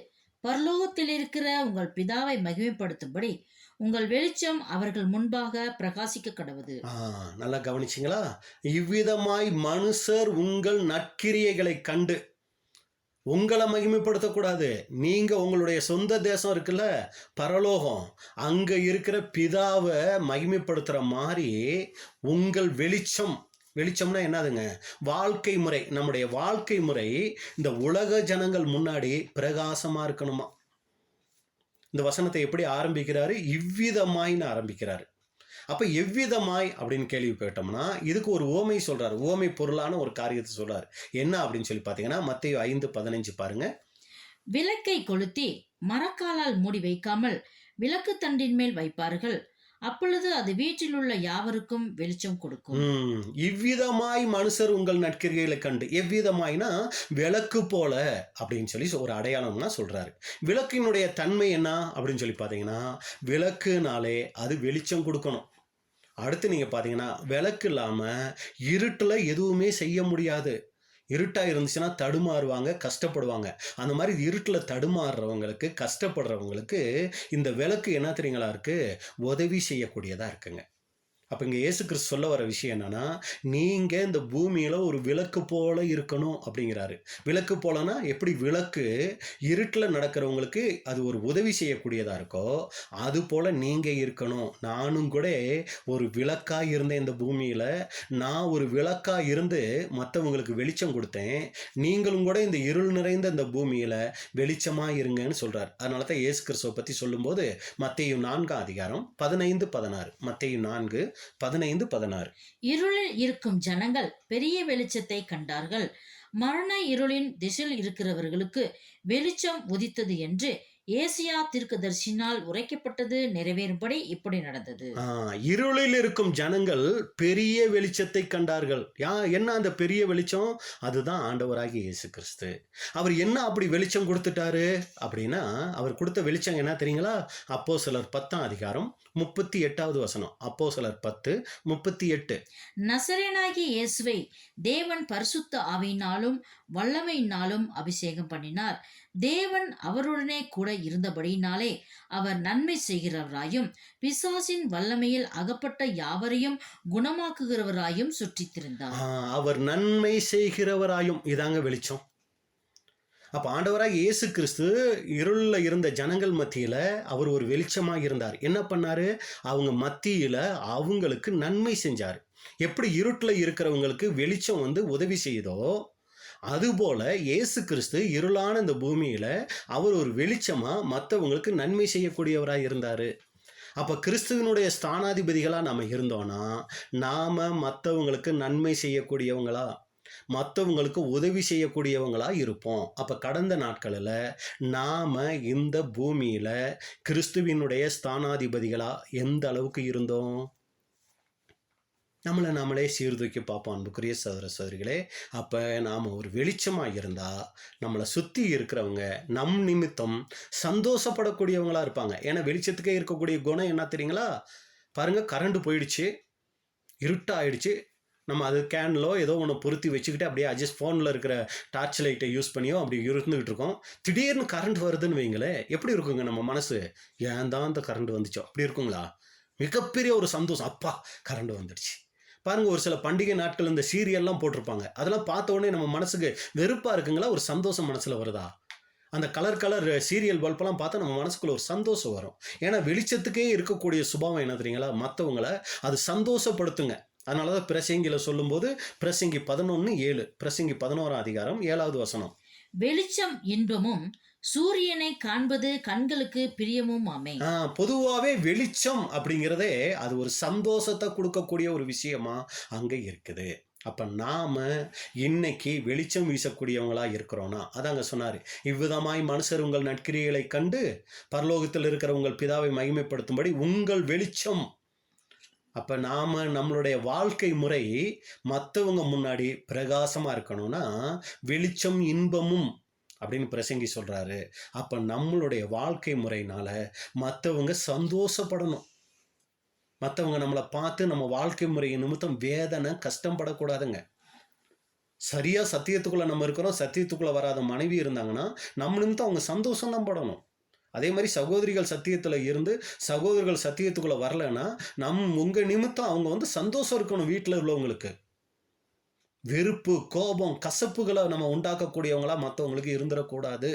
பரலோகத்தில் இருக்கிற உங்கள் பிதாவை மகிமைப்படுத்தும்படி உங்கள் வெளிச்சம் அவர்கள் முன்பாக பிரகாசிக்க கடவுது. நல்லா கவனிச்சிங்களா? இவ்விதமாய் மனுஷர் உங்கள் நற்கிரியைகளை கண்டு, உங்களை மகிமைப்படுத்தக்கூடாது. நீங்க உங்களுடைய சொந்த தேசம் இருக்குல்ல, பரலோகம், அங்க இருக்கிற பிதாவை மகிமைப்படுத்துற மாதிரி உங்கள் வெளிச்சம், வெளிச்சம்னா என்னதுங்க? வாழ்க்கை முறை. நம்முடைய வாழ்க்கை முறை இந்த உலக ஜனங்கள் முன்னாடி பிரகாசமா இருக்கணுமா. இந்த வசனத்தை எப்படி ஆரம்பிக்கிறாரு? இவ்விதமாய்னு ஆரம்பிக்கிறாரு. அப்ப எவ்விதமாய் அப்படின்னு கேள்வி கேட்டோம்னா இதுக்கு ஒரு உவமை சொல்றாரு, உவமை பொருளான ஒரு காரியத்தை சொல்றாரு. என்ன அப்படின்னு சொல்லி பாத்தீங்கன்னா மத்தேயு 5:15 பாருங்க. விளக்கை கொளுத்தி மரக்காலால் மூடி வைக்காமல் விளக்கு தண்டின் மேல் வைப்பார்கள், அப்பொழுது அது வீட்டில் உள்ள யாவருக்கும் வெளிச்சம் கொடுக்கும். இவ்விதமாய் மனுஷர் உங்கள் நற்கிரியைகளை கண்டு, எவ்விதமாய்னா விளக்கு போல அப்படின்னு சொல்லி ஒரு அடையாளம்னா சொல்றாரு. விளக்கினுடைய தன்மை என்ன அப்படின்னு சொல்லி பார்த்தீங்கன்னா விளக்குனாலே அது வெளிச்சம் கொடுக்கணும். அடுத்து நீங்க பார்த்தீங்கன்னா விளக்கு இல்லாமல் இருட்டில் எதுவுமே செய்ய முடியாது. இருட்டாக இருந்துச்சுன்னா தடுமாறுவாங்க, கஷ்டப்படுவாங்க. அந்த மாதிரி இருட்டில் தடுமாறுறவங்களுக்கு, கஷ்டப்படுறவங்களுக்கு இந்த விளக்கு என்ன தெரியுங்களா இருக்கு? உதவி செய்யக்கூடியதாக இருக்குங்க. அப்போ இங்கே இயேசு கிறிஸ்து சொல்ல வர விஷயம் என்னன்னா, நீங்கள் இந்த பூமியில் ஒரு விளக்கு போல இருக்கணும் அப்படிங்கிறாரு. விளக்கு போலனா எப்படி விளக்கு இருட்டில் நடக்கிறவங்களுக்கு அது ஒரு உதவி செய்யக்கூடியதாக இருக்கோ, அது போல் நீங்கள் இருக்கணும். நானும் கூட ஒரு விளக்காக இருந்தேன் இந்த பூமியில். நான் ஒரு விளக்காக இருந்து மற்றவங்களுக்கு வெளிச்சம் கொடுத்தேன். நீங்களும் கூட இந்த இருள் நிறைந்த இந்த பூமியில் வெளிச்சமாக இருங்கன்னு சொல்கிறார். அதனால தான் இயேசு கிறிஸ்துவை பற்றி சொல்லும்போது மத்தேயு 4:15-16. மத்தேயு 4:15-16. இருளில் இருக்கும் ஜனங்கள் பெரிய வெளிச்சத்தை கண்டார்கள், மரண இருளின் திசையில் இருக்கிறவர்களுக்கு வெளிச்சம் உதித்தது என்று ஏசியா தீர்க்கதரிசியினால் உரைக்கப்பட்டது நிறைவேறும்படி இப்படி நடந்தது. இருளில் இருக்கும் ஜனங்கள் பெரிய வெளிச்சத்தை கண்டார்கள். என்ன அந்த பெரிய வெளிச்சம்? அதுதான் ஆண்டவராகிய இயேசு கிறிஸ்து. அவர் என்ன அப்படி வெளிச்சம் கொடுத்துட்டாரு அப்படின்னா, அவர் கொடுத்த வெளிச்சம் என்ன தெரியுங்களா? அப்போஸ்தலர் 10:38. அப்போஸ்தலர் 10:38. நசரேயனாகிய இயேசுவை தேவன் பரிசுத்த ஆவியினாலும் வல்லமையினாலும் அபிஷேகம் பண்ணினார். தேவன் அவருடனே கூட இருந்தபடியினாலே அவர் நன்மை செய்கிறவராயும் பிசாசின் வல்லமையில் அகப்பட்ட யாவரையும் குணமாக்குகிறவராயும் சுற்றித் திரிந்தார். அவர் நன்மை செய்கிறவராயும், இதாங்க வெளிச்சம். அப்ப ஆண்டவராக இயேசு கிறிஸ்து இருள்ல இருந்த ஜனங்கள் மத்தியில அவர் ஒரு வெளிச்சமா இருந்தார். என்ன பண்ணாரு? அவங்க மத்தியில அவங்களுக்கு நன்மை செஞ்சாரு. எப்படி இருட்டுல இருக்கிறவங்களுக்கு வெளிச்சம் உதவி செய்யுதோ, அதுபோல இயேசு கிறிஸ்து இருளான இந்த பூமியில அவர் ஒரு வெளிச்சமா மற்றவங்களுக்கு நன்மை செய்யக்கூடியவராக இருந்தாரு. அப்ப கிறிஸ்துவனுடைய ஸ்தானாதிபதிகளா நாம இருந்தோம்னா, நாம மற்றவங்களுக்கு நன்மை செய்யக்கூடியவங்களா, மற்றவங்களுக்கு உதவி செய்யக்கூடியவங்களா இருப்போம். அப்ப கடந்த நாட்களில் நாம இந்த பூமியில கிறிஸ்துவினுடைய ஸ்தானாதிபதிகளா எந்த அளவுக்கு இருந்தோம்? நம்மளை நாமளே சீர்தூக்கி பார்ப்போம் அன்புக்குரிய சகோதர சகோதரிகளே. அப்போ நாம் ஒரு வெளிச்சமாக இருந்தால் நம்மளை சுற்றி இருக்கிறவங்க நம் நிமித்தம் சந்தோஷப்படக்கூடியவங்களா இருப்பாங்க. ஏன்னா வெளிச்சத்துக்கே இருக்கக்கூடிய குணம் என்ன தெரியுங்களா? பாருங்கள், கரண்ட் போயிடுச்சு, இருட்டாயிடுச்சு, நம்ம அது கேனிலோ ஏதோ ஒன்று பொருத்தி வச்சுக்கிட்டு அப்படியே அட்ஜஸ்ட் ஃபோனில் இருக்கிற டார்ச் லைட்டை யூஸ் பண்ணியோ அப்படி இருந்துக்கிட்டு இருக்கோம். திடீர்னு கரண்ட் வருதுன்னு வைங்களேன், எப்படி இருக்குங்க நம்ம மனசு? ஏன் தான் இந்த கரண்ட் வந்துச்சோ அப்படி இருக்குங்களா? மிகப்பெரிய ஒரு சந்தோஷம், அப்பா கரண்ட் வந்துடுச்சு. பாருங்க, ஒரு சில பண்டிகை நாட்கள் இந்த சீரியல்லாம் போட்டிருப்பாங்க, அதெல்லாம் பார்த்த உடனே நம்ம மனசுக்கு வெறுப்பாக இருக்குங்களா? ஒரு சந்தோஷம் மனசில் வருதா? அந்த கலர் சீரியல் பல்பெல்லாம் பார்த்தா நம்ம மனசுக்குள்ள ஒரு சந்தோஷம் வரும். ஏன்னா வெளிச்சத்துக்கே இருக்கக்கூடிய சுபாவம் என்ன தெரியுங்களா? மற்றவங்களை அது சந்தோஷப்படுத்துங்க. அதனால தான் பிரசங்கியில் சொல்லும்போது பிரசங்கி 11:7, பிரசங்கி 11ஆம் அதிகாரம் 7வது வசனம், வெளிச்சம் இன்பமும் சூரியனை காண்பது கண்களுக்கு பிரியமும் ஆமே. பொதுவாகவே வெளிச்சம் அப்படிங்கிறதே அது ஒரு சந்தோஷத்தை கொடுக்கக்கூடிய ஒரு விஷயமா அங்கே இருக்குது. அப்போ நாம் இன்னைக்கு வெளிச்சம் வீசக்கூடியவங்களா இருக்கிறோன்னா, அதாங்க சொன்னார், இவ்விதமாய் மனுஷர் உங்கள் நற்கிரியைகளை கண்டு பரலோகத்தில் இருக்கிற உங்கள் பிதாவை மகிமைப்படுத்தும்படி உங்கள் வெளிச்சம். அப்போ நாம் நம்மளுடைய வாழ்க்கை முறை மற்றவங்க முன்னாடி பிரகாசமாக இருக்கணும்னா வெளிச்சம் இன்பமும் அப்படின்னு பிரசங்கி சொல்கிறாரு. அப்போ நம்மளுடைய வாழ்க்கை முறையினால மற்றவங்க சந்தோஷப்படணும். மற்றவங்க நம்மளை பார்த்து நம்ம வாழ்க்கை முறை நிமித்தம் வேதனை கஷ்டப்படக்கூடாதுங்க. சரியாக சத்தியத்துக்குள்ளே நம்ம இருக்கிறோம், சத்தியத்துக்குள்ளே வராத மனைவி இருந்தாங்கன்னா நம்ம நிமித்தம் அவங்க சந்தோஷம் தான் படணும். அதே மாதிரி சகோதரிகள் சத்தியத்தில் இருந்து சகோதரர்கள் சத்தியத்துக்குள்ளே வரலைன்னா உங்கள் நிமித்தம் அவங்க சந்தோஷம் இருக்கணும். வீட்டில் உள்ளவங்களுக்கு வெறுப்பு, கோபம், கசப்புகளை நம்ம உண்டாக்கக்கூடியவங்களா மற்றவங்களுக்கு இருந்துடக்கூடாது.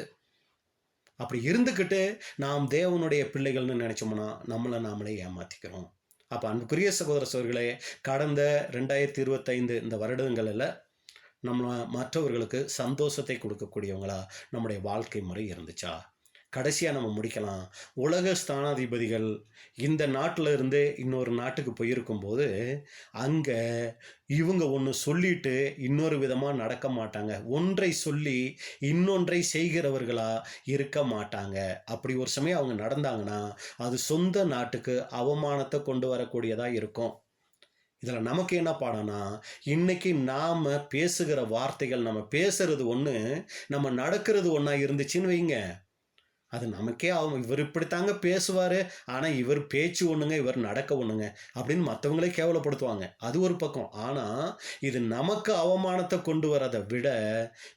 அப்படி இருந்துக்கிட்டு நாம் தேவனுடைய பிள்ளைகள்னு நினைச்சோம்னா நம்மளை நாமளே ஏமாத்திக்கிறோம். அப்போ அன்புக்குரிய சகோதர சகோதரிகளே, கடந்த 2025 இந்த வருடங்களில் நம்ம மற்றவர்களுக்கு சந்தோஷத்தை கொடுக்கக்கூடியவங்களா நம்முடைய வாழ்க்கை முறை இருந்துச்சா? கடைசியாக நம்ம முடிக்கலாம். உலக ஸ்தானாதிபதிகள் இந்த நாட்டில் இருந்து இன்னொரு நாட்டுக்கு போயிருக்கும்போது அங்கே இவங்க ஒன்று சொல்லிட்டு இன்னொரு விதமாக நடக்க மாட்டாங்க. ஒன்றை சொல்லி இன்னொன்றை செய்கிறவர்களா இருக்க மாட்டாங்க. அப்படி ஒரு சமயம் அவங்க நடந்தாங்கன்னா அது சொந்த நாட்டுக்கு அவமானத்தை கொண்டு வரக்கூடியதாக இருக்கும். இதில் நமக்கு என்ன பாடம்னா, இன்னைக்கு நாம் பேசுகிற வார்த்தைகள், நம்ம பேசுறது ஒன்று, நம்ம நடக்கிறது ஒன்றா இருந்துச்சுன்னு வைங்க, அது நமக்கே இவர் இப்படித்தாங்க பேசுவார், ஆனால் இவர் பேச்சு ஒன்றுங்க, இவர் நடக்க ஒன்றுங்க அப்படின்னு மற்றவங்களே கேவலப்படுத்துவாங்க. அது ஒரு பக்கம். ஆனால் இது நமக்கு அவமானத்தை கொண்டு வரதை விட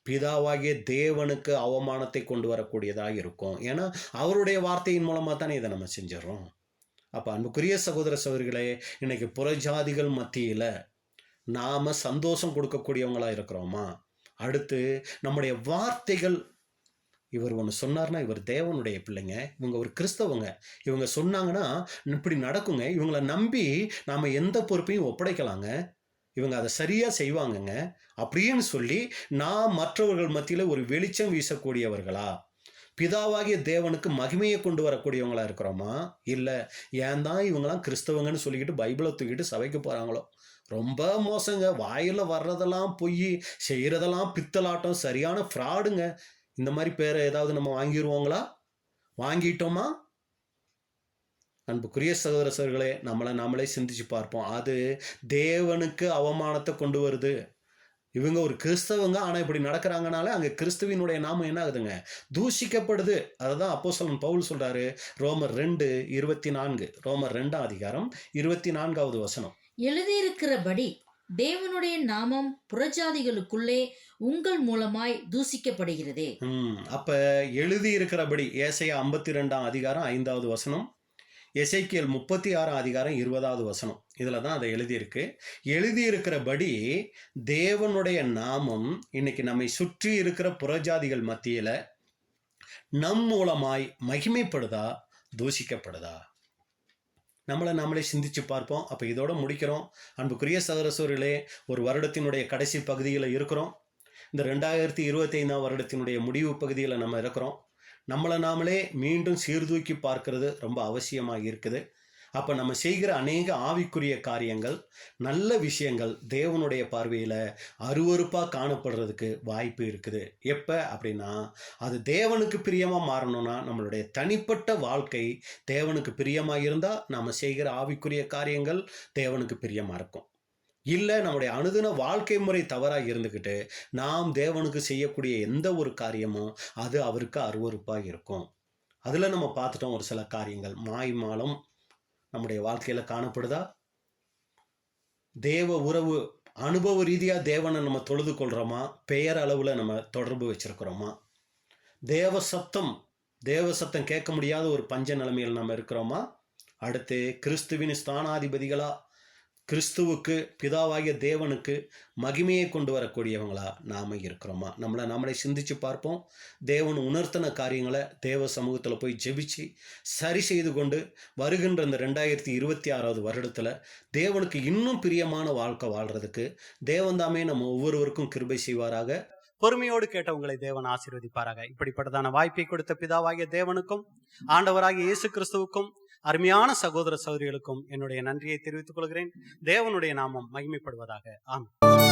பிதாவாகிய தேவனுக்கு அவமானத்தை கொண்டு வரக்கூடியதாக இருக்கும். ஏன்னா அவருடைய வார்த்தையின் மூலமாக தானே இதை நம்ம செஞ்சிடறோம். அப்போ அன்புக்குரிய சகோதர சகோதரிகளே, இன்னைக்கு புறஜாதிகள் மத்தியில் நாம் சந்தோஷம் கொடுக்கக்கூடியவங்களா இருக்கிறோமா? அடுத்து நம்முடைய வார்த்தைகள், இவர் ஒன்று சொன்னார்னா இவர் தேவனுடைய பிள்ளைங்க, இவங்க ஒரு கிறிஸ்தவங்க, இவங்க சொன்னாங்கன்னா இப்படி நடக்குங்க, இவங்களை நம்பி நாம் எந்த பொறுப்பையும் ஒப்படைக்கலாங்க, இவங்க அதை சரியாக செய்வாங்கங்க அப்படின்னு சொல்லி நான் மற்றவர்கள் மத்தியில் ஒரு வெளிச்சம் வீசக்கூடியவர்களா, பிதாவாகிய தேவனுக்கு மகிமையை கொண்டு வரக்கூடியவங்களா இருக்கிறோமா? இல்லை ஏன் தான் இவங்களாம் கிறிஸ்தவங்கன்னு சொல்லிக்கிட்டு பைபிளை தூக்கிட்டு சபைக்கு போகிறாங்களோ? ரொம்ப மோசங்க. வாயில் வர்றதெல்லாம் பொய், செய்கிறதெல்லாம் பித்தலாட்டம், சரியான ஃப்ராடுங்க. இந்த மாதிரி பேரை ஏதாவது நம்ம வாங்கிடுவோங்களா? வாங்கிட்டோமா? அன்புக்குரிய சகோதர சகோதரிகளே, நம்மளை நாமளே சிந்திச்சு பார்ப்போம். அது தேவனுக்கு அவமானத்தை கொண்டு வருது. இவங்க ஒரு கிறிஸ்தவங்க, ஆனால் இப்படி நடக்கிறாங்கனால அங்கே கிறிஸ்துவினுடைய நாமம் என்ன ஆகுதுங்க? தூஷிக்கப்படுது. அதை தான் அப்போஸ்தலன் பவுல் சொல்கிறாரு, ரோமர் 2:24, ரோமர் 2ஆம் அதிகாரம் 24வது வசனம். எழுதியிருக்கிறபடி தேவனுடைய நாமம் புறஜாதிகளுக்குள்ளே உங்கள் மூலமாய் தூசிக்கப்படுகிறதே. அப்ப எழுதி இருக்கிறபடி ஏசாயா 52 அதிகாரம் 5வது வசனம், எசேக்கியேல் 36 அதிகாரம் 20வது வசனம், இதுல தான் அதை எழுதியிருக்கு. எழுதியிருக்கிறபடி தேவனுடைய நாமம் இன்னைக்கு நம்மை சுற்றி இருக்கிற புறஜாதிகள் மத்தியில நம் மூலமாய் மகிமைப்படுதா, தூஷிக்கப்படுதா? நம்மளே சிந்திச்சு பார்ப்போம். அப்ப இதோட முடிக்கிறோம். அன்புக்குரிய சகோதர சகோதரிகளே, ஒரு வருடத்தினுடைய கடைசி பகுதியில் இருக்கிறோம். இந்த 2025 வருடத்தினுடைய முடிவு பகுதியில் நம்ம இருக்கிறோம். நாமளே மீண்டும் சீர்தூக்கி பார்க்கிறது ரொம்ப அவசியமாக இருக்குது. அப்போ நம்ம செய்கிற அநேக ஆவிக்குரிய காரியங்கள், நல்ல விஷயங்கள் தேவனுடைய பார்வையில் அருவருப்பாக காணப்படுறதுக்கு வாய்ப்பு இருக்குது. எப்போ அப்படின்னா, அது தேவனுக்கு பிரியமாக மாறணும்னா நம்மளுடைய தனிப்பட்ட வாழ்க்கை தேவனுக்கு பிரியமாக இருந்தால் நம்ம செய்கிற ஆவிக்குரிய காரியங்கள் தேவனுக்கு பிரியமாக இருக்கும். இல்லை நம்முடைய அனுதின வாழ்க்கை முறை தவறாக இருந்துக்கிட்டு நாம் தேவனுக்கு செய்யக்கூடிய எந்த ஒரு காரியமும் அது அவருக்கு அருவருப்பாக இருக்கும். அதில் நம்ம பார்த்துட்டோம் ஒரு சில காரியங்கள். மாய்மாலம் நம்முடைய வாழ்க்கையில் காணப்படுதா? தேவ உறவு அனுபவ ரீதியாக தேவனை நம்ம தொழுது கொள்கிறோமா? பெயர் அளவில் நம்ம தொடர்பு வச்சிருக்கிறோமா? தேவ சத்தம் கேட்க முடியாத ஒரு பஞ்ச நிலைமையில் நம்ம இருக்கிறோமா? அடுத்து கிறிஸ்துவின் ஸ்தானாதிபதிகளா, கிறிஸ்துவுக்கு பிதாவாகிய தேவனுக்கு மகிமையை கொண்டு வரக்கூடியவங்களா நாம இருக்கிறோமா? நம்மளை சிந்திச்சு பார்ப்போம். தேவன் உணர்த்தின காரியங்களை தேவ சமூகத்தில் போய் ஜெபிச்சு சரி செய்து கொண்டு வருகின்ற இந்த 2026 வருடத்தில் தேவனுக்கு இன்னும் பிரியமான வாழ்க்கை வாழ்றதுக்கு தேவன் தாமே நம்ம ஒவ்வொருவருக்கும் கிருபை செய்வாராக. பொறுமையோடு கேட்டவங்களை தேவன் ஆசீர்வதிப்பாராக. இப்படிப்பட்டதான வாய்ப்பை கொடுத்த பிதாவாகிய தேவனுக்கும் ஆண்டவராகிய இயேசு கிறிஸ்துவுக்கும் அருமையான சகோதர சகோதரிகளுக்கும் என்னுடைய நன்றியை தெரிவித்துக் கொள்கிறேன். தேவனுடைய நாமம் மகிமைப்படுவதாக. ஆமென்.